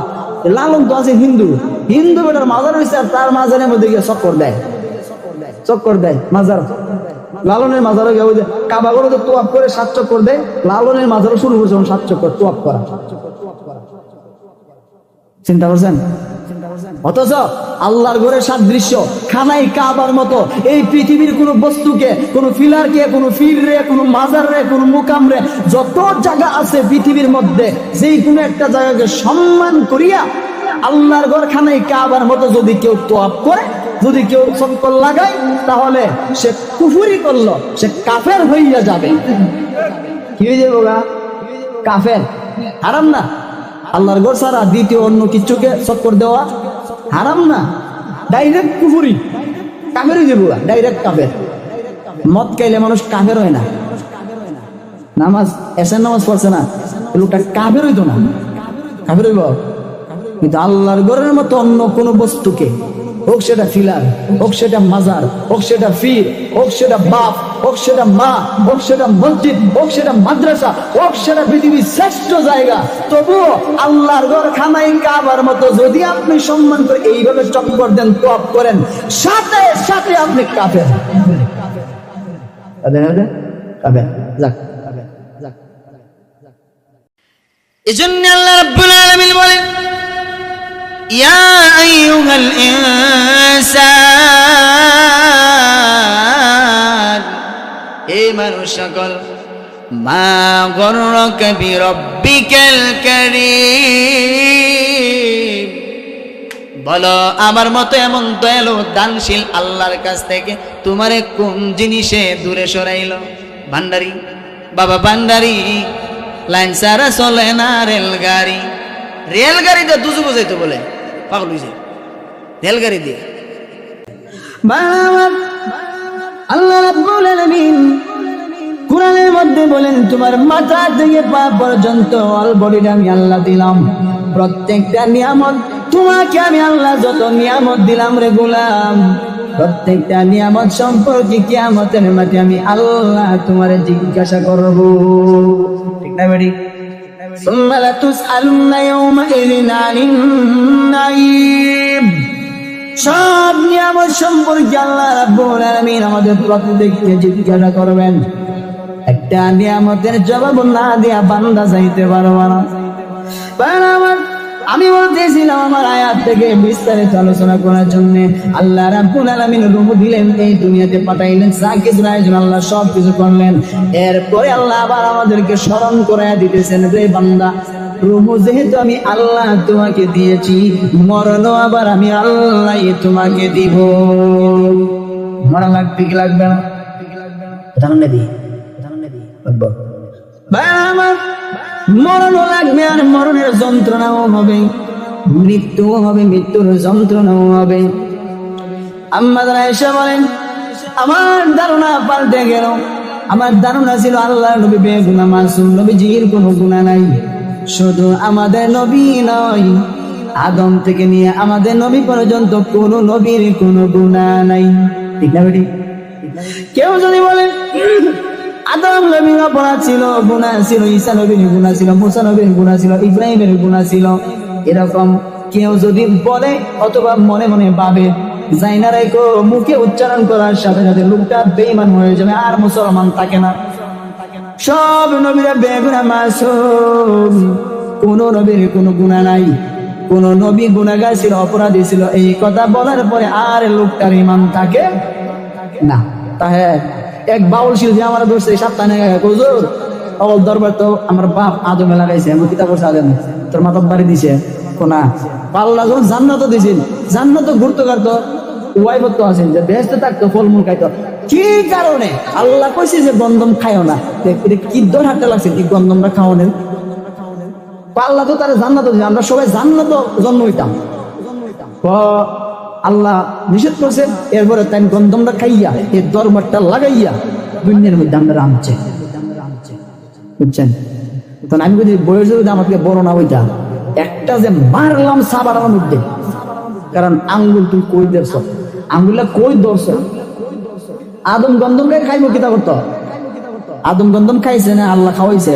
লালন তো আছে হিন্দু, হিন্দু বেটার মাজার হইছে আর তার মাজারের মধ্যে গিয়ে চক্কর দেয়, চক্কর দেয় মাজার। লালনের মাজারও গিয়ে ওই যে কাবাগরও তো তোয়াপ করে 7 চক্কর দেয়, লালনের মাজারও শুরু করছে 7 চক্কর তোয়াপ করা। চিন্তা করছেন? অথচ আল্লাহর ঘরের সাদৃশ্য খানাই কাবার মতো এই পৃথিবীর কোন বস্তুকে, কোন ফিলারকে, কোন ফিরে, কোন মাজারে, কোন মুকামরে, যত জায়গা আছে পৃথিবীর মধ্যে, যেই কোনো একটা জায়গাকে সম্মান করিয়া আল্লাহর ঘর খানাই কাবার মতো যদি কেউ তোয়াপ করে, যদি কেউ চক্কর লাগায়, তাহলে সে কুফরি করলো, সে কাফের হইয়া যাবে। কি হয়ে যাবে ওরা? কাফের। হারাম না? আল্লাহর ঘর ছাড়া দ্বিতীয় অন্য কিছুকে চক্কর দেওয়া হারাম না? ডাইরেক্ট কুফরি, কাফের হয়ে যাবো, ডাইরেক্ট কাফের। মদ খাইলে মানুষ কাফের হয় না, নামাজ এসের নামাজ পড়ছে না, লোকটা কাফের হইতো না, কাফের হইব। কিন্তু আল্লাহর ঘরের মতো অন্য কোন বস্তুকে, হোক সেটা ফিলার, হোক সেটা মাজার, হোক সেটা ফির, হোক সেটা বাপ, হোক সেটা মা, হোক সেটা মসজিদ, হোক সেটা মাদ্রাসা, হোক সেটা পৃথিবীর শ্রেষ্ঠ জায়গা, তবুও আল্লাহর ঘর খানাই কাবার মতো যদি আপনি সম্মান করে এইভাবে চক্কর দেন, তোয়াপ করেন, সাথে সাথে আপনি কাফের। এজন্য আল্লাহ রাব্বুল আলামিন বলেন, ইয়া আইয়ুহাল ইনসান, হে মানুষ সকল, মা গররাকা বিরাব্বিকাল কারীম, বলো আমার মতো এমন দয়ালু দানশীল আল্লাহর কাছ থেকে তোমারে কোন জিনিসে দূরে সরাইলো? ভান্ডারি বাবা, ভান্ডারি, লাইন সারা চলে না রেলগাড়ি, রেলগাড়িতে দুজু বোঝাইতো বলে পাগল হইছে, রেলগাড়ি দিয়ে। আল্লাহ রাব্বুল আলামিন কুরআনের মধ্যে বলেন, তোমার মাথা থেকে পা পর্যন্ত অল বডিটা আমি আল্লাহ দিলাম, প্রত্যেকটা নিয়ামত তোমাকে আমি আল্লাহ যত নিয়ামত দিলাম রে গোলাম, প্রত্যেকটা নিয়ামত সম্পর্কে কিয়ামতের মাঠে আমি আল্লাহ তোমারে জিজ্ঞাসা করব। ঠিক না বেডি? সুম্মা লাতুসআলুন্না ইয়াওমাইযিন আনিন নাঈম, সব নিয়ামত সম্পর্কে আল্লাহ রাব্বুল আলামিন আমাদের প্রত্যেককে জিজ্ঞাসা করবেন। একটা নিয়ামতের জবাব না দিয়া বান্দা যাইতে পারবে না। আমি বলতেছিলাম আমার আয়াত থেকে বিস্তারিত আলোচনা করার জন্য আল্লাহ রাব্বুল আলামিন রূহ দিলেন, এই দুনিয়াতে পাঠাইলেন, যা কিছু আয়োজন আল্লাহ সব কিছু করলেন। এরপরে আল্লাহ আবার আমাদেরকে স্মরণ করাইয়া দিতেছেন, রে বান্দা, রূহ যেহেতু আমি আল্লাহ তোমাকে দিয়েছি, মরণও আবার আমি আল্লাহ তোমাকে দিব। মরা লাগবে কি লাগবে না? মরণও লাগবে, আর মরণের যন্ত্রণাও হবে, মৃত্যুও হবে, মৃত্যুর যন্ত্রণাও হবে। আম্মা আয়েশা বলেন, আমার ধারণা পাল্টে গেল। আমার ধারণা ছিল আল্লাহ নবী বেগুনাহ মাসুম, নবীজির কোনো গুনাহ নাই। শুধু আমাদের নবী নয়, আদম থেকে নিয়ে আমাদের নবী পর্যন্ত কোন নবীর কোনো গুনাহ নাই। ঠিক না বেটি? কেউ যদি বলে আদম নবীর অপরাধ ছিল, গুনাহ ছিল, ঈসা নবীর গুনাহ ছিল, মুসা নবীর গুনাহ ছিল, ইব্রাহিমের গুনাহ ছিল, এরকম কেউ যদি বলে অথবা মনে মনে ভাবে, যাই না রেখো, মুখে উচ্চারণ করার সাথে সাথে লোকটা বেঈমান হয়ে যাবে, আর মুসলমান থাকে না। সব নবীরা বেগুনাহ মাসুম, কোন নবীর কোনো গুনাহ নাই। কোন নবী গুনাহগার ছিল, অপরাধী ছিল, এই কথা বলার পরে আর লোকটার ঈমান থাকে না। তাহে এক বাউল শিল্পী আমার দোষে সাপ্তাহে হুজুর অল দরবার তো আমার বাপ আদমে লাগাইছে, আমি কিতাব পড়ছে আদম, তোর মাথার বাড়ি দিছে কোনা পাল্লা, যখন জান্নাত দিছিল, জান্নাত ঘুরতে কাটতো, ওয়াইবত আছেন যে বেহেশতে থাকতো ফলমূল খাইতো, কি কারণে আল্লাহ কইছে যে গন্ধম খাইও না, এটা কি দর হাঁটতে লাগছে এই গন্ধমটা খাওয়ানোর? আল্লাহ তো তারা জান্নাত, আমরা সবাই জান্নাত জন্ম হইতাম, আল্লাহ নিষেধ করছে, এরপরে তাই গন্ধমটা খাইয়া এই দরবারটা লাগাইয়া দুনিয়ার মধ্যে আমরা আনছে, বুঝছেন? তখন আমি বলছি বয়স যদি আমাকে বড় না হইতা, একটা যে মারলাম সাবার আমার মধ্যে, কারণ আঙ্গুল তুই কই ধরছ, আঙ্গুলটা কই ধরছ? আদম গন্ধম খাইবো কিতা করতো? আদম গন্ধম খাইছে না আল্লাহ খাওয়াইছে?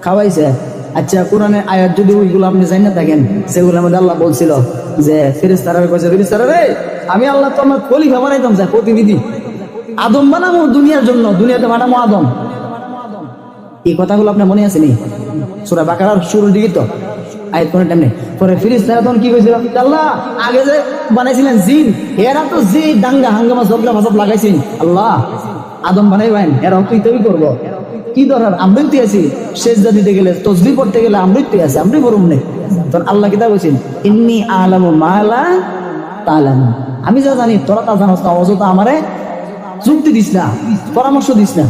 খাওয়াইছে। আচ্ছা, কোরআনের আয়াত যদি ওইগুলো আপনি জানি না থাকেন, সেগুলোর মধ্যে আল্লাহ বলছিল যে ফেরেশতারা কইছে, ফেরেশতারা রে আমি আল্লাহ তো আমার খলিফা বানাইতাম, যা প্রতিনিধি আদম বানাবো দুনিয়ার জন্য, দুনিয়াতে বানাবো আদম। এই কথাগুলো আপনার মনে আছে নি? সূরা বাকারার শুরুর দিকে তো আয়াত কোন টাইম নেই। পরে ফেরেশতারা তখন কি কইছিল, আল্লাহ আগে যে বানাইছিলেন জিন, এরা তো যে দাঙ্গা হাঙ্গামা ঝগড়া ফাসাদ লাগাইছেন, আল্লাহ আদম বানাইবেন, এরাও তুই তৈরি করবো, কি দরকার? আমরাই তো আছি, সেজদা দিতে গেলে তসবিহ পড়তে গেলে আমরাই তো আছি, আমরাই বরুম নেই। তখন আল্লাহ কিতা বলছেন, ইন্নী আলামু মা লা তা'লামুন, আমি যা জানি তোরা তা জানোস না, অযথা আমারে যুক্তি দিস না, পরামর্শ দিস না,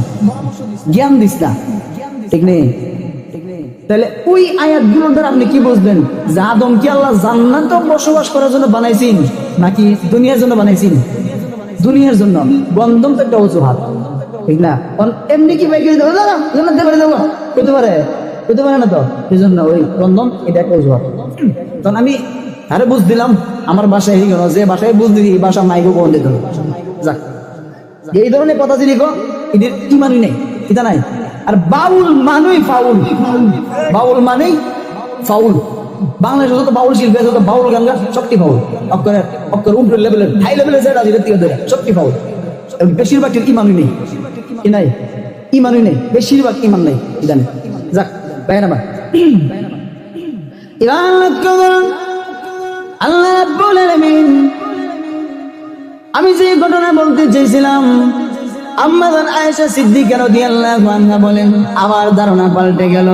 জ্ঞান দিস না, ঠিক নেই? তাহলে ওই আয়াতগুলোর দ্বারা আপনি কি বুঝলেন যে আদম কি আল্লাহ জান্নাতে বসবাস করার জন্য বানাইছেন নাকি দুনিয়ার জন্য বানাইছেন? দুনিয়ার জন্য। গন্ধম তো একটা অজুহাত, ঠিক না? এমনি কি বাইকে জান্নাতে পারে যাবো, হতে পারে? হতে পারে না তো, এই জন্য ওই গন্ধম এটা একটা অজুহাত। তখন আমি আরে বুঝ দিলাম, আমার বাসায় এই গেল, যে বাসায় বুঝ দিই এই বাসা মাইগো কোন দিত, যাক এই ধরনের কথা যদি গো এদের কি মানি নেই, এটা নাই। আর বাউল মানেই ফাউল, বাউল মানেই ফাউল। বাংলাদেশে যত বাউল শিল্পী যত বাউল গান গা সবটি ফাউল, অক্ষর উল্টো লেভেলের হাই লেভেলের যেটা সবটি ফাউল। বেশিরভাগ ইমানই নেই, কি নাই? ইমানই নেই, বেশিরভাগ ইমান নেই, জানেন? যাক বাইরে আমার আল্লাহ রাব্বুল আলামিন, আমি যে ঘটনা বলতে চেয়েছিলাম, আম্মা জান আয়েশা সিদ্দিকা রাদিয়াল্লাহু আনহা বলেন, আমার ধারণা পাল্টে গেল।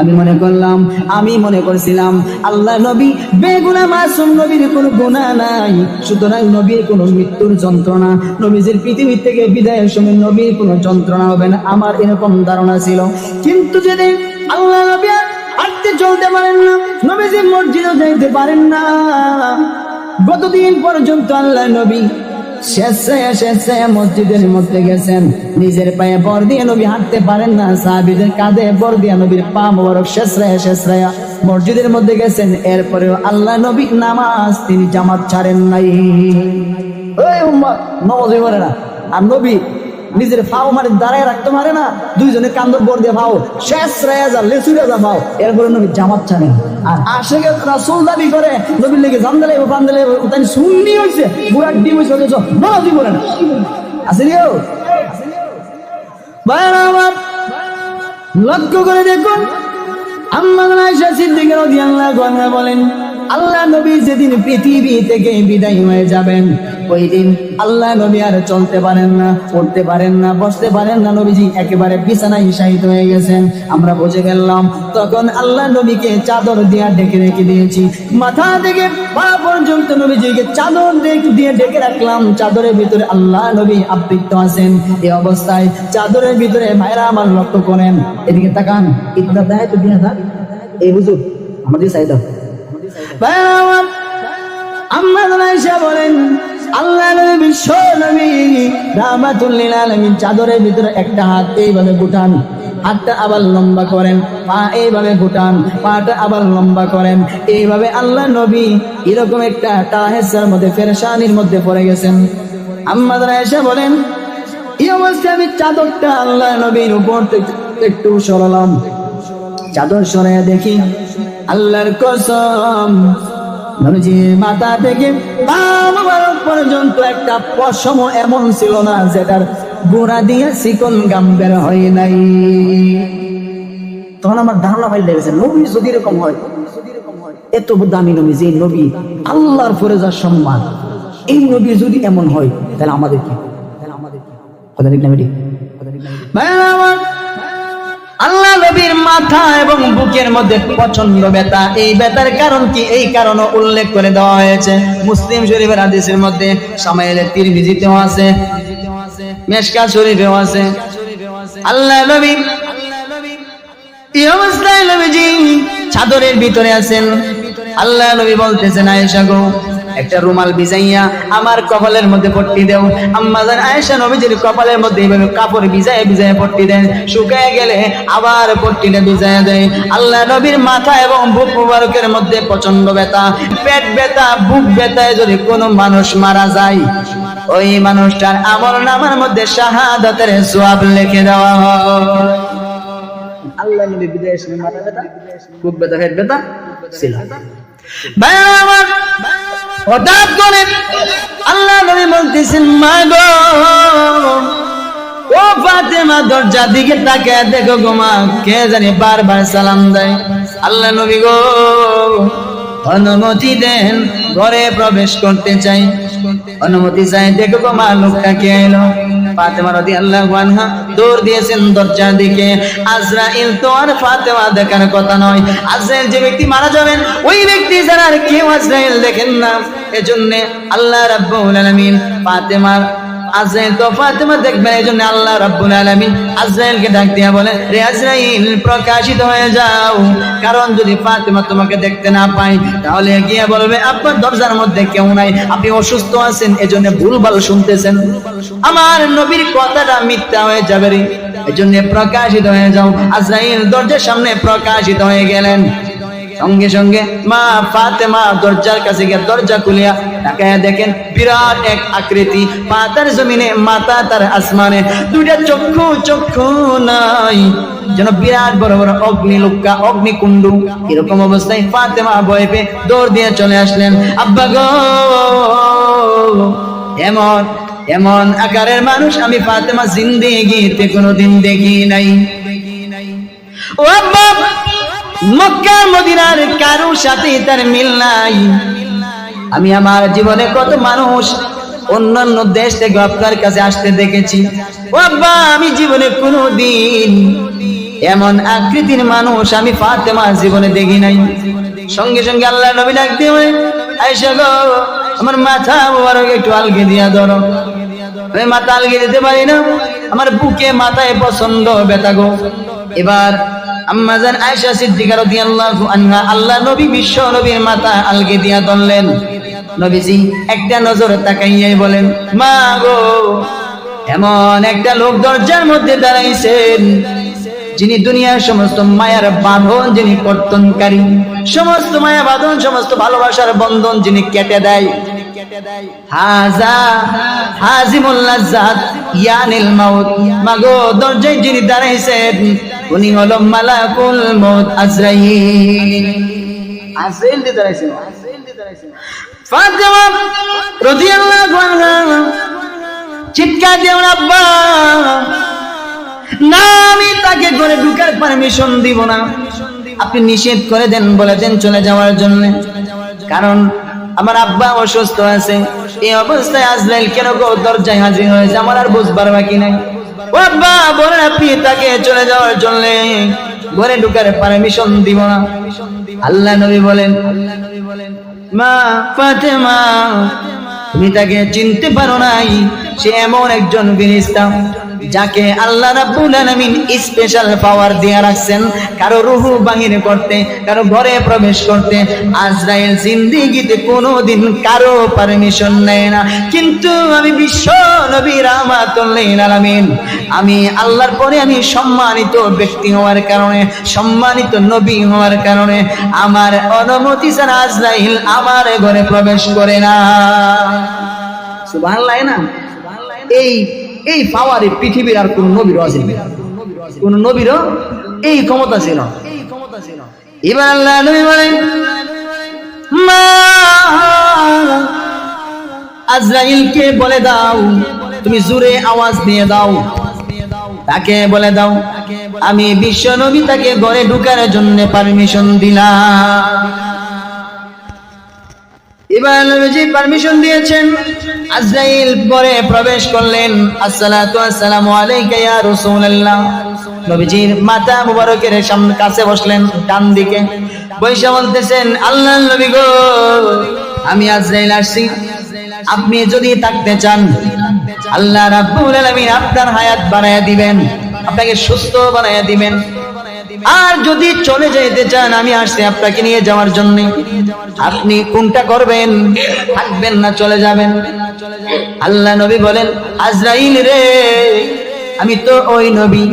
আমি মনে করছিলাম আল্লাহ নবী বেগুনাহ মাসুম, নবীর কোনো গুনাহ নাই, সুতরাং নবীর কোনো মৃত্যুর যন্ত্রণা, নবীজির পৃথিবী থেকে বিদায়ের সময় নবীর কোনো যন্ত্রণা হবে না, আমার এরকম ধারণা ছিল। কিন্তু যেদিন আল্লাহ নবী হাঁটতে চলতে পারেন না, নবীজি মসজিদে যাইতে পারেন না, গতদিন পর্যন্ত আল্লাহ নবী শেষে মসজিদের মধ্যে গেছেন, নিজের পায়ে ভর দিয়ে নবী হাঁটতে পারেন না, সাহাবীদের কাঁধে ভর দিয়ে নবীর পা মোবারক শেষরায়া মসজিদের মধ্যে গেছেন। এরপরেও আল্লাহ নবী নামাজ তিনি জামাত ছাড়েন নাই। ওই উম্মত নামাজই পড়ে না, আর নবী নিজের ফাও মারে দাঁড়ায় রাখতে পারে না, দুইজনে কান্দর বর দিয়ে ফাও শেষরায়া যা লেসুরা যা ফাও, এরপরে নবী জামাত ছাড়েন। আর আশেকে রাসূল দাবি করে নবীর লেগে জানদালে বান্দালে তাই সুন্নি হইছে, বুড়ার ডিম হইছে, অথচ নামাজই পড়ে না। আছে রে ভাইরা আমার, লক্ষ্য করে দেখুন, আম্মা আয়েশা সিদ্দিকা রাদিয়াল্লাহু আনহা বলেন, আল্লাহ নবী যেদিন পৃথিবী থেকে বিদায় হয়ে যাবেন, ওই দিন আল্লাহ নবী আর চলতে পারেন না, উঠতে পারেন না, বসতে পারেন না, নবীজি একেবারে বিছানায় শায়িত হয়ে গেছেন। আমরা বুঝে গেলাম তখন আল্লাহ নবীকে চাদর দিয়ে ঢেকে রেখে দিয়েছি, মাথা থেকে পা পর্যন্ত নবীজিকে চাদর দিয়ে ঢেকে রাখলাম। চাদরের ভিতরে আল্লাহ নবী আবৃত আছেন। এই অবস্থায় চাদরের ভিতরে ভাইরা আমার লক্ষ্য করেন, এদিকে তাকান, ইদনা দেয় তো দিনা থাক, এই হুজুর আমাদের চাইদা ভাইরা আমার, আম্মা আয়েশা বলেন, আল্লাহ নবী বিশ্ব নবী রাহমাতুল লিল আলামিন চাদরের ভিতরে একটা হাত এইভাবে গুটান, হাতটা আবার লম্বা করেন, পা এইভাবে গুটান, পাটা আবার লম্বা করেন, এইভাবে আল্লাহ নবী এরকম একটা তাহেসার মধ্যে পেরেশানির মধ্যে পড়ে গেছেন। আম্মা আয়েশা বলেন, এই অবস্থায় আমি চাদরটা আল্লাহ নবীর উপর একটু সরালাম, চাদর সরাইয়া দেখি আল্লাহর কসম নবীজির মাথা থেকে পা মোবারক পর্যন্ত একটা পশম এমন ছিল না যেটার গোড়া দিয়ে চিকন গাম বের হয় নাই। তখন আমার ধারণা পাই লেগেছে, নবী যদি এরকম হয়, এত দামি নবী, যে নবী আল্লাহর ফরজার সম্মান, এই নবী যদি এমন হয় তাহলে আমাদের কি? কথা ঠিক না বেটি? আল্লাহ নবীর মাথা এবং বুকের মধ্যে প্রচন্ড ব্যথা। এই ব্যথার কারণ কি? এই কারণও উল্লেখ করে দেওয়া হয়েছে মুসলিম শরীফের হাদিসের মধ্যে, সামাইলে তিরমিজিতেও আছে, মেশকাত শরীফেও আছে। আল্লাহ নবী এই অবস্থায় নবীজি চাদরের ভিতরে আছেন। আল্লাহ নবী বলতেছেন, আয়েশা গো, একটা রুমাল ভিজাইয়া আমার কপালের মধ্যে পট্টি দাও। আম্মা জান আয়েশা নবীজির কপালের মধ্যে এইভাবে কাপড় ভিজায় ভিজায় পট্টি দেন, শুকায় গেলে আবার পট্টিটা ভিজায় দেয়। আল্লাহ নবীর মাথা এবং বুক মুবারকের মধ্যে প্রচন্ড ব্যথা, পেট ব্যথা, বুক ব্যথায় যদি কোনো মানুষ মারা যায়, ওই মানুষটার আমলনামার মধ্যে শাহাদাতের সওয়াব লিখে দেওয়া হয়। আল্লাহ নবী বিদায় সময় মাথা ব্যথা, বুক ব্যথা, পেট ব্যথা ছিল। ভাইরা আমার, হঠাৎ করে আল্লাহ নবী বলতেছেন, মা গো, ও ফাতেমা, দরজার দিকে তাকায় দেখো গো মা, কে জানি বারবার সালাম দেয়। আল্লাহ নবী গো, অনুমতি দেন, ঘরে প্রবেশ করতে চাই। অনুমতি চাই, দেখো গো মা, লোকটা কে এলো। ফাতেমা রাদিয়াল্লাহু আনহা দৌড় দিয়েছেন দরজার দিকে। আজরাইল তো আর ফাতেমা দেখার কথা নয়। আজরাইল যে ব্যক্তি মারা যাবেন, ওই ব্যক্তি ছাড়া আর কেউ আজরাইল দেখেন না। এজন্য আল্লাহ রাব্বুল আলামিন ফাতেমার আজরাইল তো ফাতেমা দেখবেন, এজন্য আল্লাহ রাব্বুল আলামিন আজরাইলকে ডাক দিয়া বলে, রে আজরাইল, প্রকাশিত হয়ে যাও। কারণ যদি ফাতেমা তোমাকে দেখতে না পায়, তাহলে গিয়ে বলবে আপনার দরজার মধ্যে কেউ নাই, আপনি অসুস্থ আছেন, এজন্য ভুলভাল শুনতেছেন, আমার নবীর কথাটা মিথ্যা হয়ে যাবে রে, এজন্য প্রকাশিত হয়ে যাও। আজরাইল দরজার সামনে প্রকাশিত হয়ে গেলেন। সঙ্গে সঙ্গে মা ফাতেমা দরজার কাছে গিয়ে দরজা খুলিয়া তাকায়া দেখেন, বিরাট এক আকৃতি, পা তার জমিনে, মাথা তার আসমানে, দুইটা চক্ষু নাই, যেন বিরাট বড় বড় অগ্নিলুক্কা, অগ্নিকুণ্ড। এরকম অবস্থায় ফাতেমা ভয় পেয়ে দৌড় দিয়ে চলে আসলেন। আব্বা গো, এমন আকারের মানুষ আমি ফাতেমা জিন্দেগিতে কোনোদিন দেখি নাই। ও আব্বা, মক্কা মদিনার কারোর সাথে তার মিল নাই। আমি আমার জীবনে কত মানুষ অন্যান্য দেশ থেকে আপনার কাছে আসতে দেখেছি, ও আব্বা, আমি জীবনে কোনোদিন এমন আকৃতির মানুষ আমি ফাতেমা জীবনে দেখি নাই। সঙ্গে সঙ্গে আল্লাহ নবী ডাক দিয়ে বলে, আয়েশা গো, আমার মাথা মুবারক একটু আলগে দিয়া ধরো। আমি মাথা আলগে দিতে পারি না, আমার বুকে মাথায় প্রচন্ড ব্যথা গো। এবার আম্মা জান আয়েশা সিদ্দিকা রাদিয়াল্লাহু আনহা আল্লাহ নবী বিশ্ব নবীর মাথা আলগে দিয়া ধরলেন। নবীজি একটা নজর তাকাইয়াই বলেন, মা গো, এমন একটা লোক দরজার মধ্যে দাঁড়াইছেন, যিনি দুনিয়ার সমস্ত মায়ার বাঁধন যিনি কর্তনকারী, সমস্ত মায়া বাঁধন, সমস্ত ভালোবাসার বন্ধন যিনি কেটে দেয়। হাজা হাজিমুল লাজ্জাত ইয়ানিল মাউত, মাগো, দরজায় যিনি দাঁড়াইছেন, উনি হলো মালাকুল মউত আজরাইল। আজরাইল দিয়ে দাঁড়াইছেন। ফাতেমা রাদিয়াল্লাহু আনহা চিৎকার দিয়ে, আব্বা না, আমি তাকে ঘরে ঢুকার পারমিশন দিব না, আপনি নিষেধ করে দেন, বলে দেন চলে যাওয়ার জন্য, কারণ আমার আব্বা অসুস্থ আছে। এই অবস্থায় আজরাইল কেন গো দরজায় হাজির হয়েছে, আমার আর বুঝবার বাকি নাই। ও আব্বা, বলেন আপনি তাকে চলে যাওয়ার জন্য, ঘরে ঢুকার পারমিশন দিব না। আল্লাহ নবী বলেন, মা ফাতেমা, তুমি তাকে চিনতে পারো নাই, সে এমন একজন ফেরেশতা যাকে আল্লাহ রাব্বুল আলামিন স্পেশাল পাওয়ার দিয়ে রাখছেন কারো রূহ বাহির করতে, কারো ঘরে প্রবেশ করতে। আজরাইল জিন্দেগিতে কোনোদিন কারো পারমিশন নেয় না, কিন্তু আমি বিশ্ব নবী রাহমাতুল লিল আলামিন, আমি আল্লাহর পরে আমি সম্মানিত ব্যক্তি হওয়ার কারণে, সম্মানিত নবী হওয়ার কারণে আমার অনুমতি ছাড়া আজরাইল আমার ঘরে প্রবেশ করে না। সুবহানাল্লাহ। না, এই পাওয়ারে পৃথিবীর আর কোন নবীর আছে, কোন নবীরও এই ক্ষমতা ছিল। এবার আল্লাহ নবী বলেন, মা আজরাইলকে বলে দাও, তুমি জোরে আওয়াজ দিয়ে দাও, তাকে বলে দাও আমি বিশ্ব নবী তাকে ঘরে ঢুকার জন্য পারমিশন দিলাম। এবার নবীজি পারমিশন দিয়েছেন, আজরাইল ঘরে প্রবেশ করলেন। আসসালাতু ওয়াসসালামু আলাইকা ইয়া রাসূলুল্লাহ, নবীজির মাথা মুবারকের সামনে কাছে বসলেন ডান দিকে, বৈশা বলতেছেন, আল্লাহর নবী গো, আমি আজরাইল আসছি, আপনি যদি থাকতে চান আল্লাহ রাব্বুল আলামিন আপনার হায়াত বাড়ায়া দিবেন, আপনাকে সুস্থ বানায়া দিবেন। আর যদি চলে যেতে চান, আমি আসছি আপনাকে নিয়ে যাওয়ার জন্য, আপনি কোনটা করবেন? থাকবেন না চলে যাবেন? আল্লাহ নবী বলেন, আজরাইল রে, আমি তো ওই নবী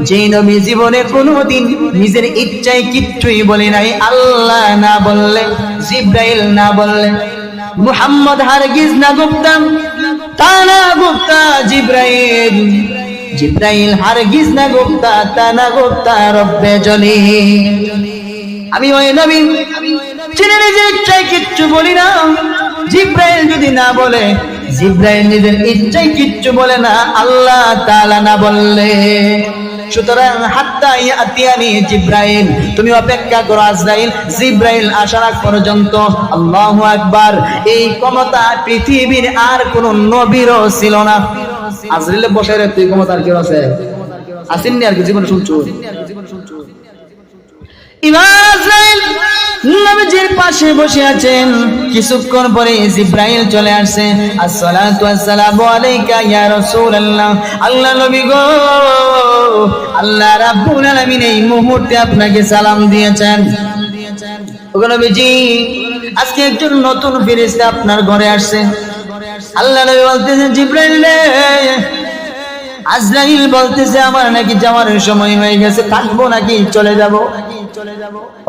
যেই নবী জীবনে কোনোদিন নিজের ইচ্ছায় কিচ্ছুই বলি নাই, আল্লাহ না বললে, জিব্রাইল না বললে, মুহাম্মদ হারগিজ না গুপ্তা, তা না গুপ্তা জিব্রাইল, জিব্রাইল হারগিজ না গুপ্তা, তা না গুপ্তা রব্বে জলি। আমি ওই নবী চিনে নিজের ইচ্ছায় কিচ্ছু বলি না। জিব্রাইল যদি না বলে, জিব্রাইল নিজের ইচ্ছায় কিচ্ছু বলে না, আল্লাহ তাআলা না বললে। সুতরাং হাত্তা ইয়াতিয়ানি জিব্রাইল, তুমি অপেক্ষা করো আজরাইল, জিব্রাইল আসার আগ পর্যন্ত। আল্লাহু আকবার। এই ক্ষমতা পৃথিবীর আর কোন নবীরও ছিল না। আজরাইল বসে রে, তুই ক্ষমতা আর কেউ আছে? আসেননি আর কি জীবনে শুনছো? ইসরাইল নবীজির পাশে বসে আছেন। কিছুক্ষণ পরে জিব্রাইল চলে আসে। আসসালাতু ওয়াসসালামু আলাইকা ইয়া রাসূলুল্লাহ। আল্লাহ নবী গো, আল্লাহ রাব্বুল আলামিন এই মুহূর্তে আপনাকে সালাম দিয়েছেন। ওগো নবীজি, আজকে একজন নতুন ফেরেশতা আপনার ঘরে আসছে। আল্লাহ নবী বলতেছেন, জিব্রাইল রে, আজরাইল বলতেছে আমার নাকি যাওয়ার সময় হয়ে গেছে, থাকবো নাকি চলে যাব?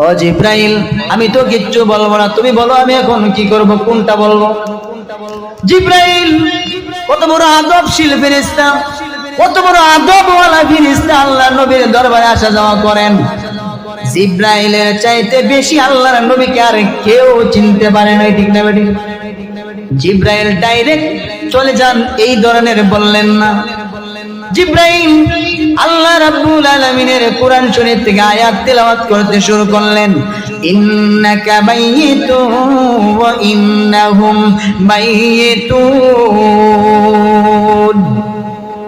ও জিব্রাইল, আমি তো কিচ্ছু বলবো না, তুমি বলো আমি এখন কি করব, কোনটা বলবো? জিব্রাইল কত বড় আদবশীল ফেরেশতা, কত বড় আদবওয়ালা ফেরেশতা, আল্লাহ নবীর দরবারে আসা যাওয়া করেন। জিব্রাইলের চাইতে বেশি আল্লাহর নবীকে আর কেউ চিনতে পারে না, ঠিক না বেটি? জিব্রাইল ডাইরেক্ট চলে যান, এই ধরনের বললেন না। জিব্রাইল আল্লাহ রাব্বুল আলামিনের কোরআন শরীফ থেকে আয়াত তেলাওয়াত করতে শুরু করলেন। ইন্নাকা মাইয়িতুন ওয়া ইন্নাহুম মাইয়িতুন।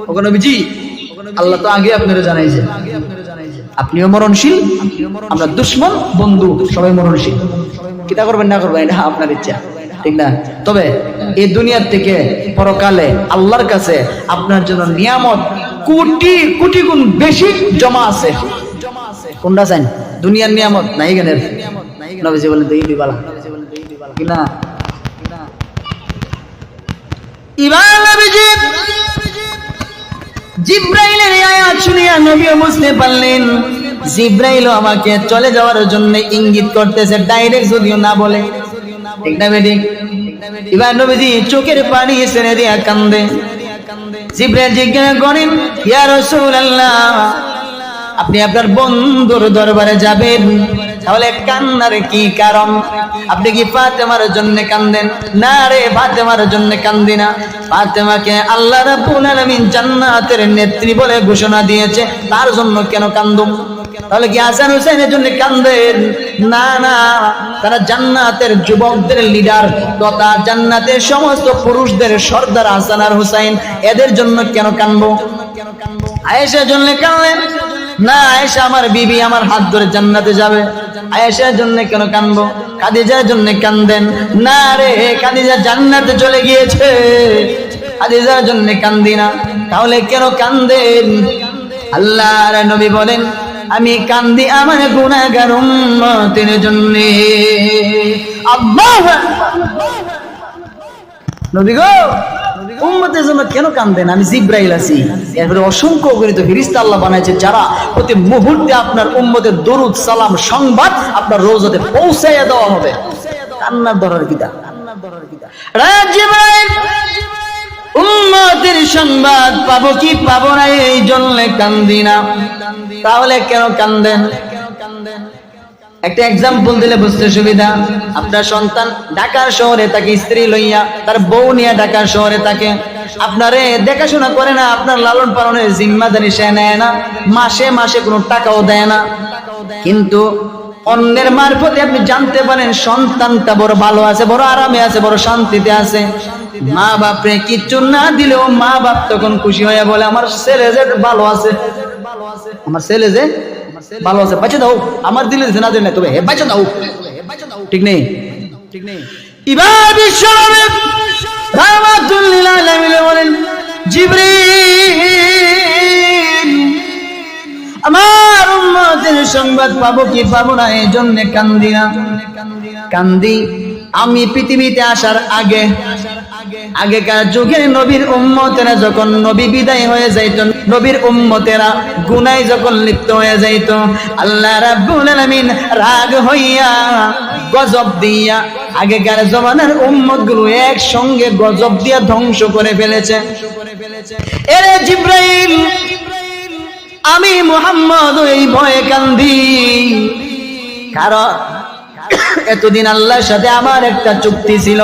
ওগো নবীজি, আল্লাহ তো আগে আপনারা জানাইছে, আপনিও মরণশীল, আমরা দুশমন বন্ধু সবাই মরণশীল। কিতা করবেন না করবেন এটা আপনার ইচ্ছা, ঠিক না? তবে এই দুনিয়ার থেকে পরকালে আল্লাহর কাছে আপনার জন্য নিয়ামত কোটি কোটি গুণ বেশি জমা আছে। কোনটা চান? দুনিয়ার নিয়ামত নাই জ্ঞানের? নবীজি বলেন দেই দিবালা কিনা? ইমান নবীজি জিব্রাইলের আয়াত শুনিয়া নবীও বুঝতে পারলেন জিব্রাইলও আমাকে চলে যাওয়ার জন্য ইঙ্গিত করতেছে, ডাইরেক্ট যদিও না বলে, ঠিক না বেটি? এবার নবীজি চোখের পানি ছেড়ে দিয়া কান্দে। জিব্রাইল জিজ্ঞাসা করেন, ইয়া রাসূলুল্লাহ, আপনি আপনার বন্ধুর দরবারে যাবেন, তাহলে কান্নার কি কারণ? আপনি কি ফাতেমার জন্য কান্দেন? না রে, ফাতেমার জন্য কান্দি না। ফাতেমাকে আল্লাহ রাব্বুল আলামিন জান্নাতের নেত্রী বলে ঘোষণা দিয়েছে, তার জন্য কেন কান্দুম? তাহলে কি হাসান হুসাইনের জন্য কান্দেন? না না, তারা জান্নাতের যুবকদের লিডার তথা জান্নাতের সমস্ত পুরুষদের সর্দার হাসান আর হুসাইন, এদের জন্য কেন কান্দবো? আয়েশার জন্য কাঁদলেন না, আয়েশা আমার বিবি, আমার হাত ধরে জান্নাতে যাবে, আয়েশার জন্য কেন কাঁদবো? খাদিজার জন্য কান্দেন না রে, খাদিজা জান্নাতে চলে গিয়েছে, খাদিজার জন্য কান্দি না। তাহলে কেন কান্দেন? আল্লাহর নবী বলেন, আমি কান্দি আমার গুনাহগার উম্মতের জন্য। আল্লাহু নবী গো, উম্মতের জন্য কেন কান্দেন? আমি জিব্রাইল আছি, এরপরে অসংখ্য অগণিত ফেরেশতা আল্লাহ বানাইছে, যারা প্রতি মুহূর্তে আপনার উম্মতের দরুদ সালাম সংবাদ আপনার রওজাতে পৌঁছাইয়া দেওয়া হবে। কান্নার দরার কিতা? জিব্রাইল উম্মতের সংবাদ পাবো কি পাবো না, এই জন্য কান্দি না। তাহলে কেন কান্দেন? একটা এক্সাম্পল দিলে বুঝতে সুবিধা। আপনার সন্তান ঢাকার শহরে থাকে, স্ত্রী লইয়া, তার বউ নিয়ে ঢাকার শহরে থাকে, আপনারে দেখাশোনা করে না, আপনার লালন পালনের জিম্মাদারি সে নেয় না, মাসে মাসে কোনো টাকাও দেয় না। কিন্তু অন্যের মারফতে আপনি জানতে পারেন সন্তানটা বড় ভালো আছে, বড় আরামে আছে, বড় শান্তিতে আছে। মা বাপরে কিচ্ছু না দিলেও মা বাপ তখন খুশি হয়ে বলে, আমার ছেলে যে ভালো আছে, আমার ছেলে যে ভালো আছে, বাঁচে দাও। আমার দিলে দিছে না দিলে তবে বাঁচে দাও, ঠিক নেই? এবার বিশ্বনবী রাহমাতুল লিল আলামিন বলেন, জিবরিল আমার উম্মতের সংবাদ পাবো কি পাবো না, এই জন্য কান্দি। আমি পৃথিবীতে আসার আগেকার যুগে নবীর উম্মতেরা যখন নবী বিদায় হয়ে যাইত, নবীর উম্মতেরা গুনায় যখন লিপ্ত হয়ে যাইত, আল্লাহ রাব্বুল আলামিন রাগ হইয়া গজব দিয়া আগেকার জমানার উম্মত গুলো একসঙ্গে গজব দিয়া ধ্বংস করে ফেলেছে। এরে জিবরাইল, আমি মুহাম্মদ এই ভয়ে কান্দি, কারণ এতদিন আল্লাহর সাথে আমার একটা চুক্তি ছিল।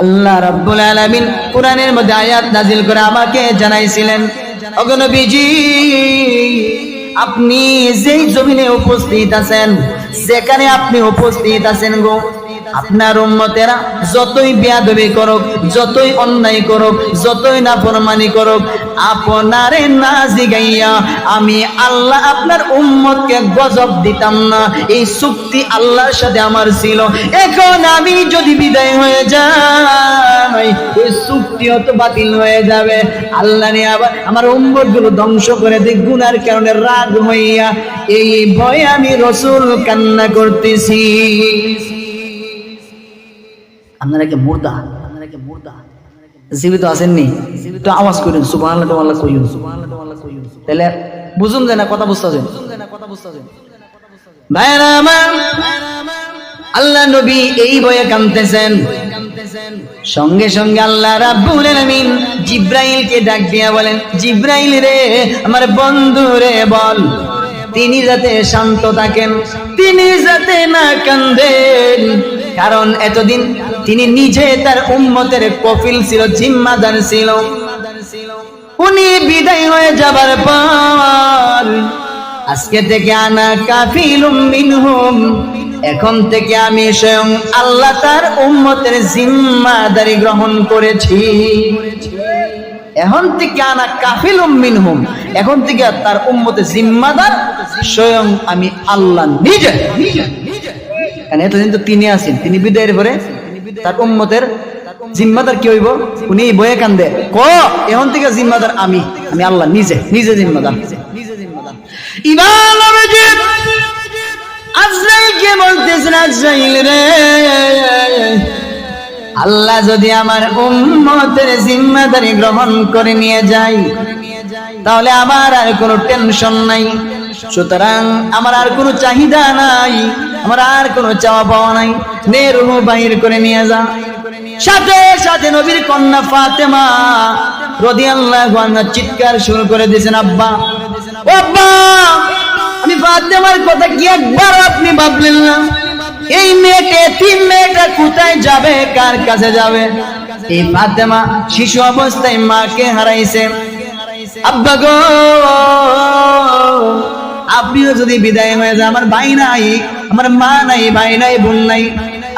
আল্লাহ রাব্বুল আলামিন কোরআনের মধ্যে আয়াত নাজিল করে আমাকে জানাইছিলেন, ওগো নবীজি, আপনি যেই জমিনে উপস্থিত আছেন, যেখানে আপনি উপস্থিত আছেন গো, আপনার উম্মতেরা যতই বেয়াদবি করুক, যতই অন্যায় করুক, যতই নাফরমানি করুক, আপনারে না জিগাইয়া আমি আল্লাহ আপনার উম্মতকে গজব দিতাম না। এই চুক্তি আল্লাহর সাথে আমার ছিল। এখন আমি যদি বিদায় হয়ে যাই, ওই চুক্তিও তো বাতিল হয়ে যাবে। আল্লাহ নিয়ে আবার আমার উম্মত গুলো ধ্বংস করে দিক গুনার কারণে রাগ হইয়া, এই ভয়ে আমি রাসূল কান্না করতেছি। আপনারা কি মুর্দা? জীবিত আছেননি? তো আওয়াজ করুন সুবহানাল্লাহ কইুন, তাহলে বুঝুন যে না কথা বুঝতেছেন। ভাইরা আমার, আল্লাহ নবী এই ভয়ে কাঁদতেছেন। সঙ্গে সঙ্গে আল্লাহ রাব্বুল আলামিন জিবরাইলকে ডাক দিয়া বলেন, জিবরাইল রে, আমার বন্ধু রে, বল তিনি যাতে শান্ত থাকেন, তিনি যাতে না কাঁদেন, কারণ এতদিন তিনি নিজে তার উম্মতের কফিল ছিল, জিম্মাদার ছিল। উনি বিদায় হয়ে যাবার পর আজকে থেকে আনা কাফিলুম মিনহুম, এখন থেকে আমি স্বয়ং আল্লাহ তার উম্মতের জিম্মাদারি গ্রহণ করেছি। এখন থেকে আনা কাফিলুম মিনহুম, এখন থেকে তার উম্মতের জিম্মাদার স্বয়ং আমি আল্লাহ নিজে। এতদিন তো তিনি আছেন, তিনি বিদায়ের পরে তার উম্মতের জিম্মাদার কি হইব? উনি বয়ে কান্দে, এখন থেকে জিম্মাদার আমি আল্লাহ নিজে জিম্মাদার। আজরাইলকে বলতেছেন, আজরাইল রে, আল্লাহ যদি আমার উম্মতের জিম্মাদারি গ্রহণ করে নিয়ে যায়, তাহলে আমার আর কোনো টেনশন নাই। সুতরাং আমার আর কোনো চাহিদা নাই, আমার আর কোনো চাওয়া পাওয়া নাই। নে রূহ বাহির করে নিয়ে যা। সাথে সাথে নবীর কন্যা ফাতেমা রাদিয়াল্লাহু আনহা চিৎকার শুরু করে দিয়েছেন, আব্বা, ও আব্বা, আমি ফাতেমার কথা কি একবার আপনি ভাবলেন না? এই মেয়েটা, তিন মেয়েটা কোথায় যাবে, কার কাছে যাবে? এই ফাতেমা শিশু অবস্থায় মাকে হারাইছে। আব্বা গো, আপনিও যদি বিদায় হয়ে যায়, আমার ভাই নাই, আমার মা নাই, ভাই নাই, বোন নাই,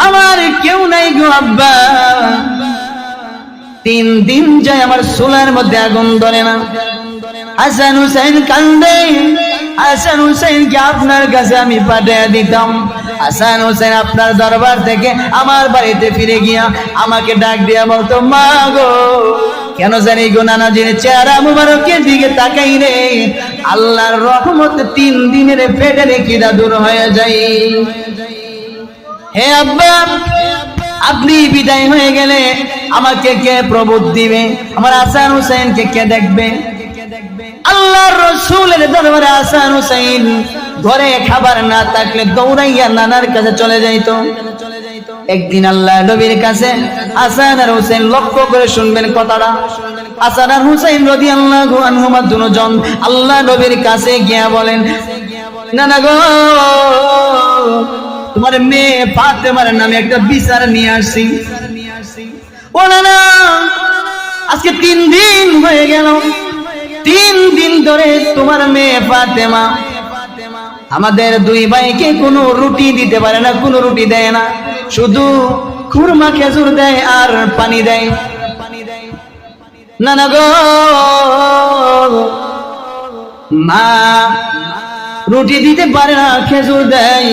আমার কেউ নাই গো আব্বা। 3 দিন যায় আমার চুলার মধ্যে আগুন ধরে না। হাসান হুসাইন কান্দে, হাসান হুসাইনকে আপনার কাছে আমি পাঠিয়ে দিতাম। হাসান হুসাইন আপনার দরবার থেকে আমার বাড়িতে ফিরে গিয়া আমাকে ডাক দিয়া বলতো, মা গো, কেন জানি গো নানাজির চেহারা মুবারকের দিকে তাকাই রে, আল্লাহর রহমতে 3 দিনের পেটের খিদা দূর হয়ে যায়। হে আব্বা, আপনি বিদায় হয়ে গেলে আমাকে কে প্রবোধ দিবে? আমার হাসান হুসাইনকে কে দেখবে? আল্লাহর রাসূলের দরবারে হাসান হুসাইন ঘরে খাবার না থাকলে দৌড়াইয়া নানার কাছে চলে যাইতো। একদিন আল্লাহ নবীর কাছে হাসান আর হুসাইন লক্ষ্য করে শুনবেন কথাটা। হাসান আর হুসাইন রাদিয়াল্লাহু আনহুমা দুজন আল্লাহ নবীর কাছে গিয়া বলেন, নানা গো, তোমার মেয়ে ফাতেমার নামে একটা বিচার নিয়ে আসছি। ও নানা, আজকে 3 দিন হয়ে গেল, 3 দিন ধরে তোমার মেয়ে ফাতেমা আমাদের 2 ভাইকে কোনো রুটি দিতে পারে না, কোনো রুটি দেয় না, শুধু খুরমা খেজুর দেয় আর পানি দেয়। নানা গো, মা রুটি দিতে পারে না, খেজুর দেয়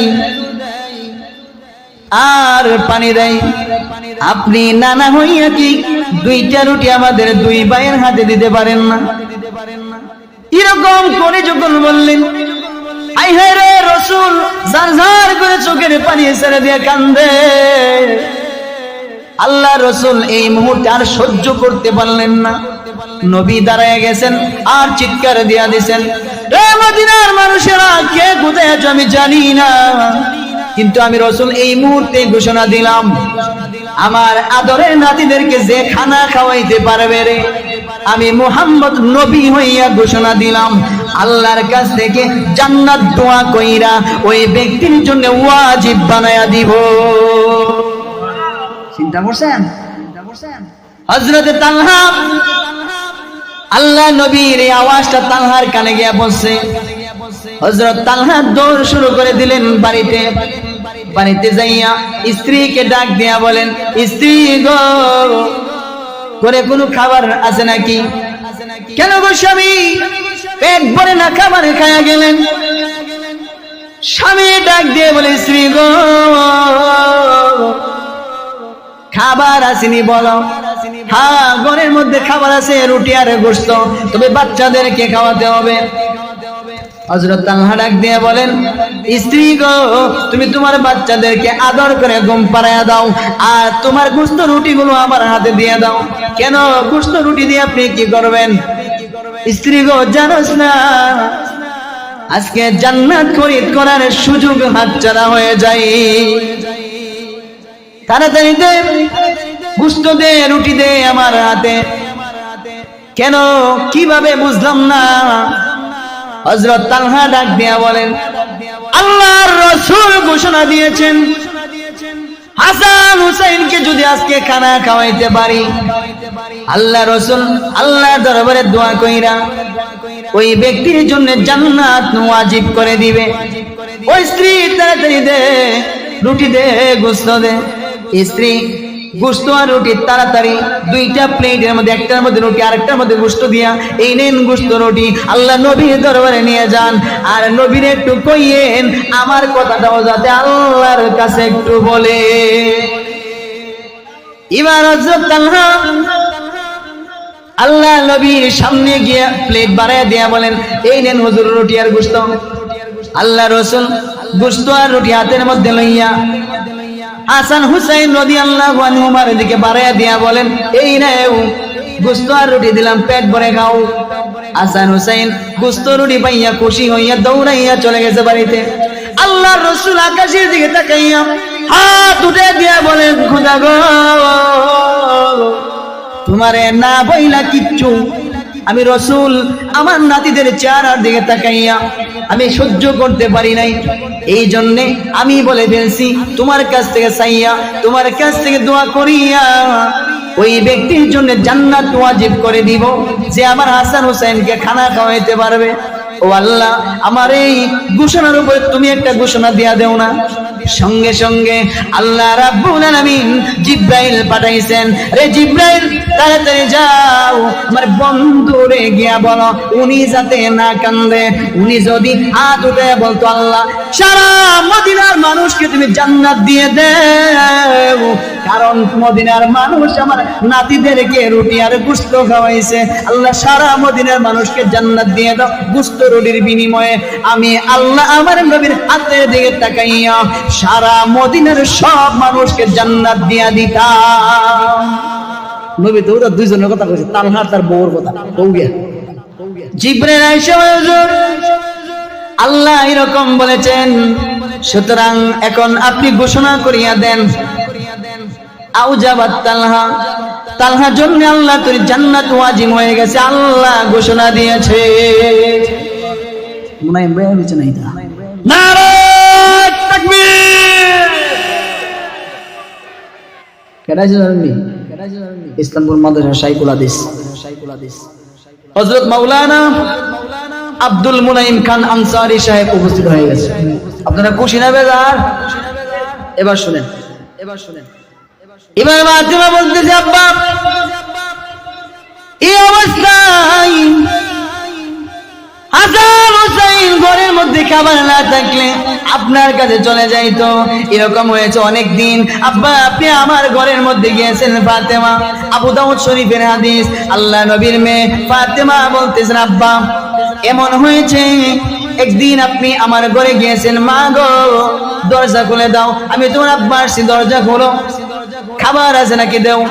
আর পানি দেয়। আপনি নানা হইয়া কি দুইটা রুটি আমাদের দুই ভাইয়ের হাতে দিতে পারেন না? এরকম করে যখন বললেন, আই হায় রে রাসূল ঝারঝার করে চোখের পানি ছেড়ে দিয়ে কান্দে। আল্লাহ রাসূল এই মুহূর্তে আর সহ্য করতে পারলেন না, নবী দাঁড়ায় গেছেন আর চিৎকার দিয়া দিয়েছেন, রে মদিনার মানুষেরা, কে কোথায় আছো আমি জানি না, কিন্তু আমি রাসূল এই মুহূর্তে ঘোষণা দিলাম, আমার আদরের নাতিদেরকে যে খানা খাওয়াইতে পারবে রে, আমি মুহাম্মদ নবী হইয়া ঘোষণা দিলাম, আল্লাহর কাছ থেকে জান্নাত দোয়া কইরা ওই ব্যক্তির জন্য ওয়াজিব বানায়া দিব। চিন্তা করছেন? হযরত তালহা, আল্লাহ নবীর এই আওয়াজটা তালহার কানে গিয়া বলছে। হযরত তালহা দৌড় শুরু করে দিলেন বাড়িতে। বাড়িতে যাইয়া স্ত্রীকে ডাক দিয়া বলেন, স্ত্রী গো, করে কোনো খাবার আছে নাকি? কেন গো স্বামী, পেট ভরে না খাবার খায়া গেলেন? স্বামী ডাক দিয়ে বলে, স্ত্রী গো, খাবার আসেনি বলো? হ্যাঁ, ঘরের মধ্যে খাবার আছে, রুটি আর গোশত, তবে বাচ্চাদেরকে খাওয়াতে হবে। হযরত তালহা ডাক দিয়ে বলেন, স্ত্রী গো, তুমি তোমার বাচ্চাদেরকে আদর করে ঘুম পাড়ায়া দাও, আর তোমার গোশত রুটিগুলো আমার হাতে দিয়ে দাও। কেন, গোশত রুটি দিয়ে আপনি কি করবেন? স্ত্রী গো, জানোস না আজকে জান্নাত খরিদ করার সুযোগ হাতছাড়া হয়ে যায়, তাড়াতাড়ি দে, গোশত দে, রুটি দে আমার হাতে। কেন, কিভাবে বুঝলাম না? হযরত তালহা ডাক দিয়া বলেন, আল্লাহর রাসূল ঘোষণা দিয়েছেন, হাসান হুসাইনকে যদি আজকে খানা খাওয়াইতে পারি, আল্লাহ রাসূল আল্লাহর দরবারে দোয়া কইরা ওই ব্যক্তির জন্য জান্নাত ওয়াজিব করে দিবে। ওই স্ত্রী, তাড়াতাড়ি দে, রুটি দে, গোশত দে। স্ত্রী গোশত আর রুটি তাড়াতাড়ি দুইটা প্লেটের মধ্যে, একটার মধ্যে রুটি আরেকটার মধ্যে গোশত দিয়া, এই নেন গোশত রুটি, আল্লাহ নবীর দরবারে নিয়ে যান, আর নবীর একটু কইয়েন আমার কথাটাও যাতে আল্লাহর কাছে একটু বলে। এবার হযরত তালহা আল্লাহ নবীর সামনে গিয়া প্লেট বাড়ায় দিয়া বলেন, এই নেন হুজুর রুটি আর গোশত। আল্লাহ রাসূল গোশত আর রুটি হাতের মধ্যে লইয়া হাসান হুসাইন রাদিয়াল্লাহু আনহুমার দিকে বাড়ায়া দিয়া বলেন, এই নাও গোশত আর রুটি দিলাম, পেট ভরে খাও। হাসান হুসাইন গোশত রুটি পাইয়া খুশি হইয়া দৌড়াইয়া চলে গেছে বাড়িতে। আল্লাহর রাসূল আকাশের দিকে তাকাইয়া হাত উঠে দিয়া বলেন, খোদা গো, তোমারে না বইলা কিচ্ছু, আমি রাসূল আমার নাতিদের চেহারার দিকে তাকাইয়া আমি সহ্য করতে পারি নাই, এই জন্যে আমি বলে ফেলছি, তোমার কাছ থেকে চাইয়া, তোমার কাছ থেকে দোয়া করিয়া ওই ব্যক্তির জন্য জান্নাত ওয়াজিব করে দিব যে আমার হাসান হুসাইনকে খানা খাওয়াইতে পারবে। ও আল্লাহ, আমার এই ঘোষণার উপরে তুমি একটা ঘোষণা দিয়া দেও না। সঙ্গে সঙ্গে আল্লাহ রাব্বুল আলামিন জিব্রাইল পাঠাইছেন, রে জিব্রাইল, তাড়াতাড়ি যাও আমার বন্ধুরে গিয়া বলো উনি যাতে না কান্দে। উনি যদি হাত উঠে বলতো, আল্লাহ সারা মদিনার মানুষকে তুমি জান্নাত দিয়ে দেও, কারণ মদিনার মানুষ আমার নাতিদেরকে রুটি আর গোশত খাওয়াইছে, আল্লাহ সারা মদিনার মানুষকে জান্নাত দিয়ে দাও গোশত রুটির বিনিময়ে। আমি আল্লাহ আমার নবীর হাতের দিকে তাকাইয়া সারা মদিনার সব মানুষকে জান্নাত দিয়া দিতাম। নবী তো দুইজনের কথা কইছে, তালহা তার বউর কথা, বউ গিয়া জিবরাইল আইসা, হুজুর আল্লাহ এরকম বলেছেন, সুতরাং এখন আপনি ঘোষণা করিয়া দেন। আউজাবাত তালহা, তালহার জন্য আল্লাহ তোর জান্নাত ওয়াজিব হয়ে গেছে, আল্লাহ ঘোষণা দিয়েছে। মুনাইম ভাই নিচে নাই তা, নারে তাকবীর। কেডা জানেননি? ইসলামপুর মাদ্রাসা শাইখুল হাদিস হযরত মাওলানা আব্দুল মুনাইম খান আনসারী সাহেব উপস্থিত হয়ে গেছে। আপনারা খুশি না বেজার? এবার শুনেন, এবার ফাতিমা বলতেছে, আব্বা এই অবস্থায় হাসান হুসাইন ঘরের মধ্যে খাবার না থাকলে আপনার কাছে চলে যাইতো। এরকম হয়েছে অনেক দিন। আব্বা আপনি আমার ঘরের মধ্যে গিয়েছেন ফাতেমা, আবু দাউদ শরীফের হাদিস, আল্লাহ নবীর মেয়ে ফাতেমা বলতেছেন, আব্বা এমন হয়েছে একদিন আপনি আমার ঘরে গিয়েছেন, মা গো দরজা খুলে দাও, আমি তোমার আব্বা আসছি, দরজা খোলো, খাবার আছে নাকি দেও।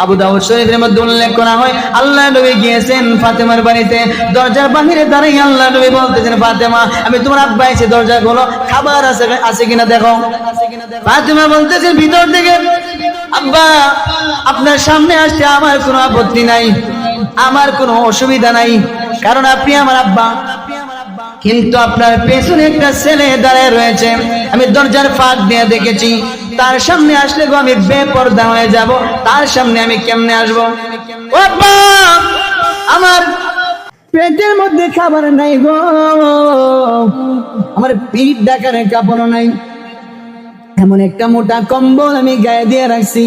আবু দাউদ শরীফের মধ্যে উল্লেখ করা হয় আল্লাহ নবী গিয়েছেন ফাতেমার বাড়িতে, দরজার বাহিরে দাঁড়িয়ে আল্লাহ নবী বলতেছেন, ফাতেমা আমি তোমার আব্বা এসে দরজা খোলো, খাবার আছে কিনা দেখো। ফাতেমা বলতেছেন ভিতর থেকে, আব্বা আপনার সামনে আসতে আমার কোনো আপত্তি নাই, আমার কোনো অসুবিধা নাই, কারণ আপনি আমার আব্বা, কিন্তু আপনার পেছনে একটা ছেলে দাঁড়ায় রয়েছে, আমি দরজার ফাঁক দিয়ে দেখেছি, তার সামনে আসলে গো আমি বেপরদা হয়ে যাব, তার সামনে আমি কেমনে আসবো? ও আব্বা আমার পেটের মধ্যে খাবার নাই গো, আমার পিঠ ঢাকার কাপড় নাই, এমন একটা মোটা কম্বল আমি গায়ে দিয়ে রাখছি,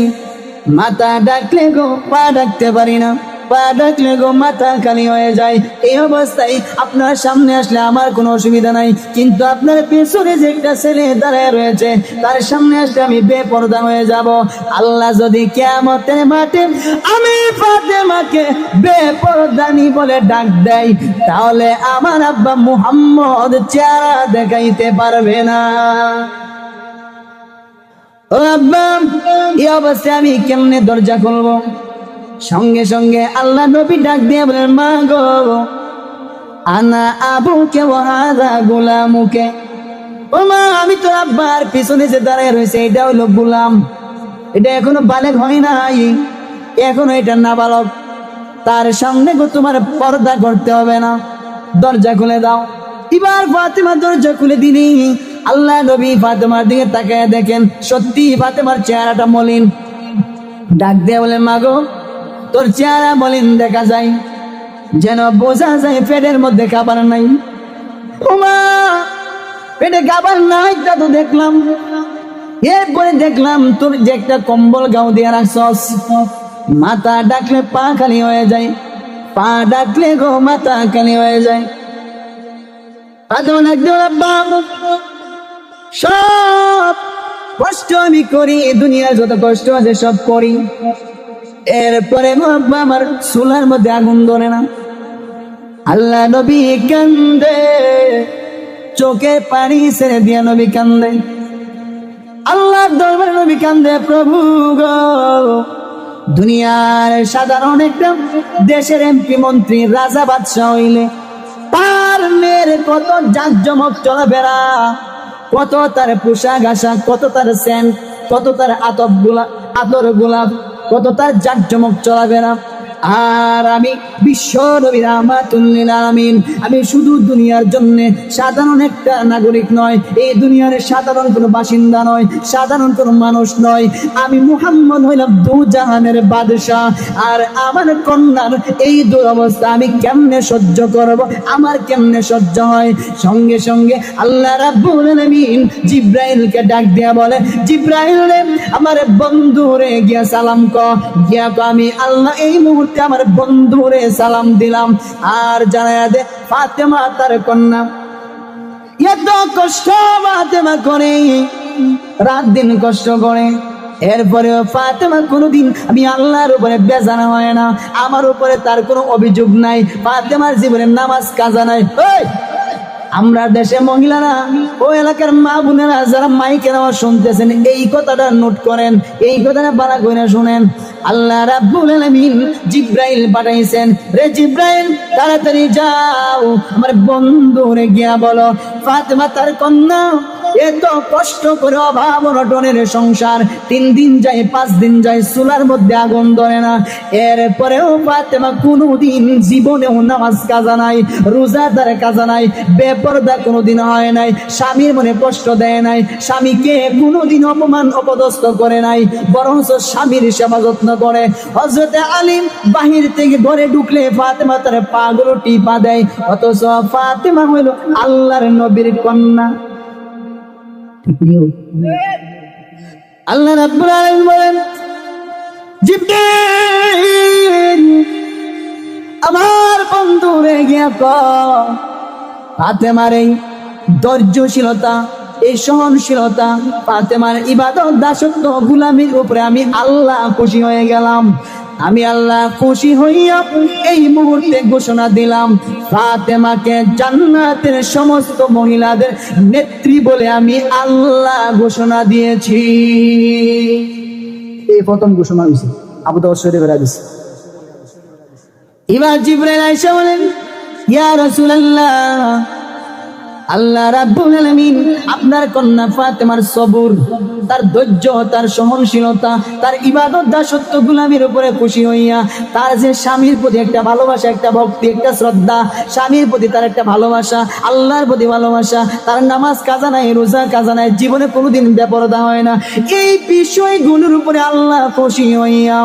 মাথা ডাকলে গো পা ডাকতে পারি না, পা ডাকলে গো মাথা খালি হয়ে যায়। এই অবস্থায় আপনার সামনে আসলে আমার কোনো অসুবিধা নাই, কিন্তু আপনার পেছনে যে একটা ছেলে দাঁড়ায় রয়েছে তার সামনে আসলে আমি বেপরদা হয়ে যাব। আল্লাহ যদি কিয়ামতের মাঠে আমি ফাতেমাকে বেপরদানি বলে ডাক দেয়, তাহলে আমার আব্বা মুহাম্মদ চেহারা দেখাইতে পারবে না। ও আব্বা এই অবস্থায় আমি কেমনে দরজা খুলবো? সঙ্গে সঙ্গে আল্লাহ নবী ডাক দিয়ে বলেন, মা গো আনা আবুকে ওয়া হাযা গুলামুকে, ও মা আমি তো আব্বার পিছনে যে দাঁড়ায় রয়েছে এটা হলো গোলাম, এটা এখনো বালেগ হয় নাই, এখনো এটা নাবালক, তার সামনে গো তোমার পর্দা করতে হবে না, দরজা খুলে দাও। এবার ফাতেমা দরজা খুলে দিনি। আল্লাহ নবী ফাতেমার দিকে তাকায় দেখেন সত্যি ফাতেমার চেহারাটা মলিন। ডাক দিয়ে বলেন, মা গো তোর চেহারা মলিন দেখা যায়, যেন বোঝা যায় পেটের মধ্যে খাবার নাই। ওমা পেটে খাবার নাই তা তো দেখলাম, এরপরে দেখলাম তোর যে একটা কম্বল গাও দিয়ে রাখছস, মাথা ডাকলে পা খালি হয়ে যায়, পা ডাকলে গো মাথা খালি হয়ে যায়। সব কষ্ট আমি করি, দুনিয়ার যত কষ্ট আছে সব করি, এরপরে আমার চুলার মধ্যে আগুন ধরে না। আল্লাহ নবী কান্দে, চোখে পানি ছেড়ে দিয়া নবী কান্দে, আল্লাহর দরবারে নবী কান্দে, প্রভু গো দুনিয়ার সাধারণ একটা দেশের এমপি মন্ত্রী রাজা বাদশাহ হইলে তার মেয়ের কত জাঁকজমক চলাফেরা, কত তার পোশাক আশাক, কত তার সেন্ট, কত তার আতর গোলাপ, কত তার জাঁকজমক চলাফেরা। আর আমি বিশ্ব নবী রাহমাতুল লিল আলামিন, আমি শুধু দুনিয়ার জন্য সাধারণ একটা নাগরিক নয়, এই দুনিয়ার সাধারণ কোনো বাসিন্দা নয়, সাধারণ কোনো মানুষ নয়, আমি মুহাম্মদ হইলাম দু জাহানের বাদশাহ। আর আমার কন্যার এই দুরবস্থা আমি কেমনে সহ্য করব, আমার কেমনে সহ্য হয়? সঙ্গে সঙ্গে আল্লাহ রাব্বুল আলামিন জিব্রাইলকে ডাক দিয়া বলে, জিব্রাইল রে আমার বন্ধুরে গিয়া সালাম কর, গিয়া আমি আল্লাহ এই মুহূর্তে আমার বন্ধুরে সালাম দিলাম, আর জানায়া দে ফাতেমা তার কন্যা এত কষ্ট ফাতেমা করে, রাত দিন কষ্ট করে, এরপরেও ফাতেমা কোনোদিন আমি আল্লাহর উপরে বেজানা হয় না, আমার উপরে তার কোনো অভিযোগ নাই, ফাতেমার জীবনে নামাজ কাজা নাই। আমরা দেশে মহিলারা ও এলাকার মা বোনেরা যারা মাইকের আওয়াজ শুনতেছেন এই কথাটা নোট করেন, এই কথাটা বাড়া করে শুনেন। আল্লাহ রাব্বুল আলামিন জিব্রাইল পাঠাইছেন, রে জিব্রাইল তাড়াতাড়ি যাও আমার বন্ধুরে গিয়া বলো ফাতেমা তার কন্যা এত কষ্ট করে অভাব অনটনের সংসার, 3 দিন যায় 5 দিন যায় চুলার মধ্যে আগুন ধরে না, এরপরেও ফাতেমা কোনোদিন জীবনেও নামাজ কাজা নাই, রোজাদার কাজা নাই, বেপরদা কোনোদিন হয় নাই, স্বামীর মনে কষ্ট দেয় নাই, স্বামীকে কোনোদিন অপমান অপদস্থ করে নাই, বরং স্বামীর সেবা যত্ন করে। হযরতে আলী বাহির থেকে ঘরে ঢুকলে ফাতেমা তার পাগুলো টিপা দেয়, অথচ ফাতেমা হইল আল্লাহর নবীর কন্যা। আল্লাহ রাব্বুল আলামিন বলেন, জিবরিল আমার বন্ধুরে গিয়া কও ফাতেমার এই ধৈর্যশীলতা, এই সহনশীলতা, ফাতেমার ইবাদত দাসত্ব গুলামির উপরে আমি আল্লাহ খুশি হয়ে গেলাম। আমি আল্লাহ খুশি হইয়া এই মুহূর্তে ঘোষণা দিলাম, ফাতেমাকে জান্নাতের সমস্ত মহিলাদের নেত্রী বলে আমি আল্লাহ ঘোষণা দিয়েছি। এই প্রথম ঘোষণা হয়েছে আবু দাউদ শরীফের হাদিস। এবার জিবরাইল আয়েশা বলেন, ইয়া রাসূলুল্লাহ, আল্লাহ রাব্বুল আলামিন আপনার কন্যা ফাতেমার সবর, তার ধৈর্য, তার সহনশীলতা, তার ইবাদত দাসত্ব গুলামির উপরে খুশি হইয়া তার যে স্বামীর প্রতি একটা ভালোবাসা, একটা ভক্তি, একটা শ্রদ্ধা, স্বামীর প্রতি তার একটা ভালোবাসা, আল্লাহর প্রতি ভালোবাসা, তার নামাজ কাজা নাই, রোজা কাজা নাই, জীবনে কোনোদিন বেপরদা হয় না, এই বিষয়গুলোর উপরে আল্লাহ খুশি হইয়া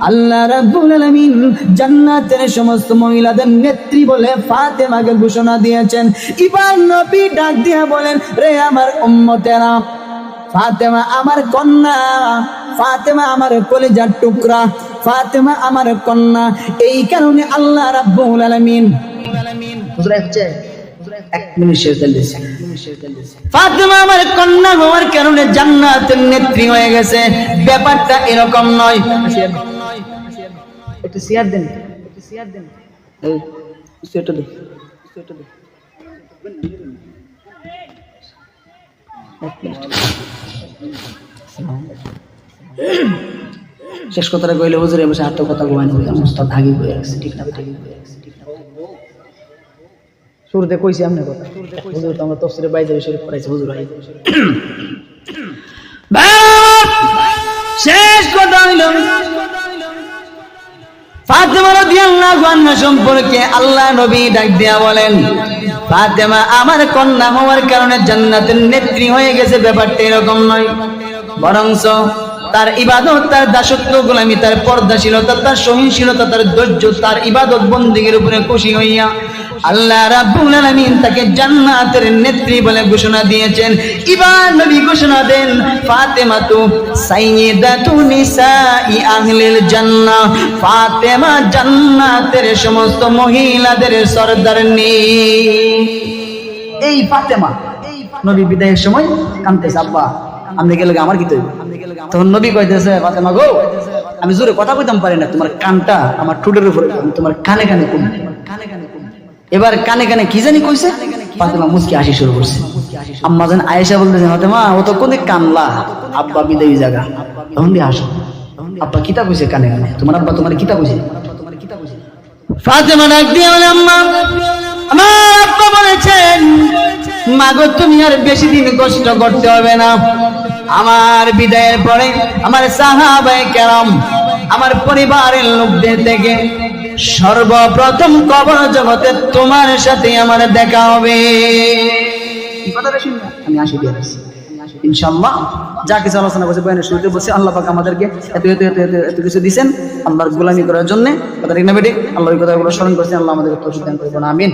আল্লাহ রাব্বুল আলামিন জান্নাতের সমস্ত মহিলাদের নেত্রী বলে ফাতেমাকে ঘোষণা দিয়েছেন। এবার নবী ডাক দিয়া বলেন, রে আমার উম্মতেরা, ফাতেমা আমার কন্যা, ফাতেমা আমার কলিজার টুকরা, ফাতেমা আমার কন্যা। এই কারণে আল্লাহ রাব্বুল আলামিন ফাতেমা আমার কন্যা হওয়ার কারণে জান্নাতের নেত্রী হয়ে গেছে। ব্যাপারটা এরকম নয়। একটু শেয়ার দেন, একটু শেয়ার দেন, সেটা দেন, সেটা দেন। শেষ কথাটা কইলে হুজুরে বসে আত্ম কথা গোয়ানি হইতাম, মুস্তাদ ভাগি হয়ে গেছে। ঠিক না? ঠিক শুরুতে কইছি আমনে কথা, হুজুর তো আমরা তাফসীরে বাইরে শরীফ পড়াইছি, হুজুর ভাই। শেষ কথা হইল ফাতেমা রাদিয়াল্লাহু আনহা সম্পর্কে আল্লাহ নবী ডাক দিয়া বলেন, ফাতেমা আমার কন্যা হওয়ার কারণে জান্নাতের নেত্রী হয়ে গেছে। ব্যাপারটা এরকম নয়, বরঞ্চ তার ইবাদত, তার দাসত্ব গোলামি, তার পর্দাশীলতা, তার সহিংসীলতা, তার ধৈর্য, তার ইবাদত বন্দেগীর উপরে খুশি হইয়া আল্লাহ রাব্বুল আলামিন তাকে জান্নাতের নেত্রী বলে ঘোষণা দিয়েছেন। এবার নবী ঘোষণা দেন, ফাতেমা তু সাইয়্যিদাতু নিসাই আহলিল জান্নাহ, ফাতেমা জান্নাতের সমস্ত মহিলাদের সরদারনি। এই ফাতেমা নবী বিদায়ের সময় কাঁদতেছে, আব্বা আপনি গেলে আমার কি তৈরি? তখন নবী কইতেছে, ফাতেমা গো, আমি জোরে কথা কইতাম পারি না, তোমার কানটা আমার ঠোঁটের উপরে, আমি তোমার কানে কানে কম। এবার কানে কানে কি জানি কইছে, ফাতেমা মুস্কি হাসি শুরু করছে। আম্মা জান আয়েশা বলতেছে, ফাতেমা ও তো কোনে কানলা, আব্বা বিদায়ী জায়গা, তখন দিয়ে হাসো। আব্বা কিতা কইছে কানে কানে, তোমার আব্বা তোমার কিতা কইছে? ফাতেমা ডাক দিয়ে বলে, আম্মা আমার আব্বা বলেছেন, মাগো তুমি আর বেশি দিন কষ্ট করতে হবে না, আমার বিদায়ের পরে আমার সাহাবায়ে কেরাম, আমার পরিবারের লোকদের থেকে সর্বপ্রথম কবর জগতে তোমার সাথে আমার দেখা হবে। আমি আসি দিয়ে ইনশাআল্লাহ। যা কিছু আলোচনা করছে বয়ানের শুরুতে বলছি, আল্লাহ পাক আমাদেরকে এত কিছু দিয়েছেন আল্লাহর গোলামি করার জন্য। কথা ঠিক না বেটি? আল্লাহ ওই কথাগুলো স্মরণ করছেন, আল্লাহ আমাদেরকে তৌফিক দান করবেন, আমিন।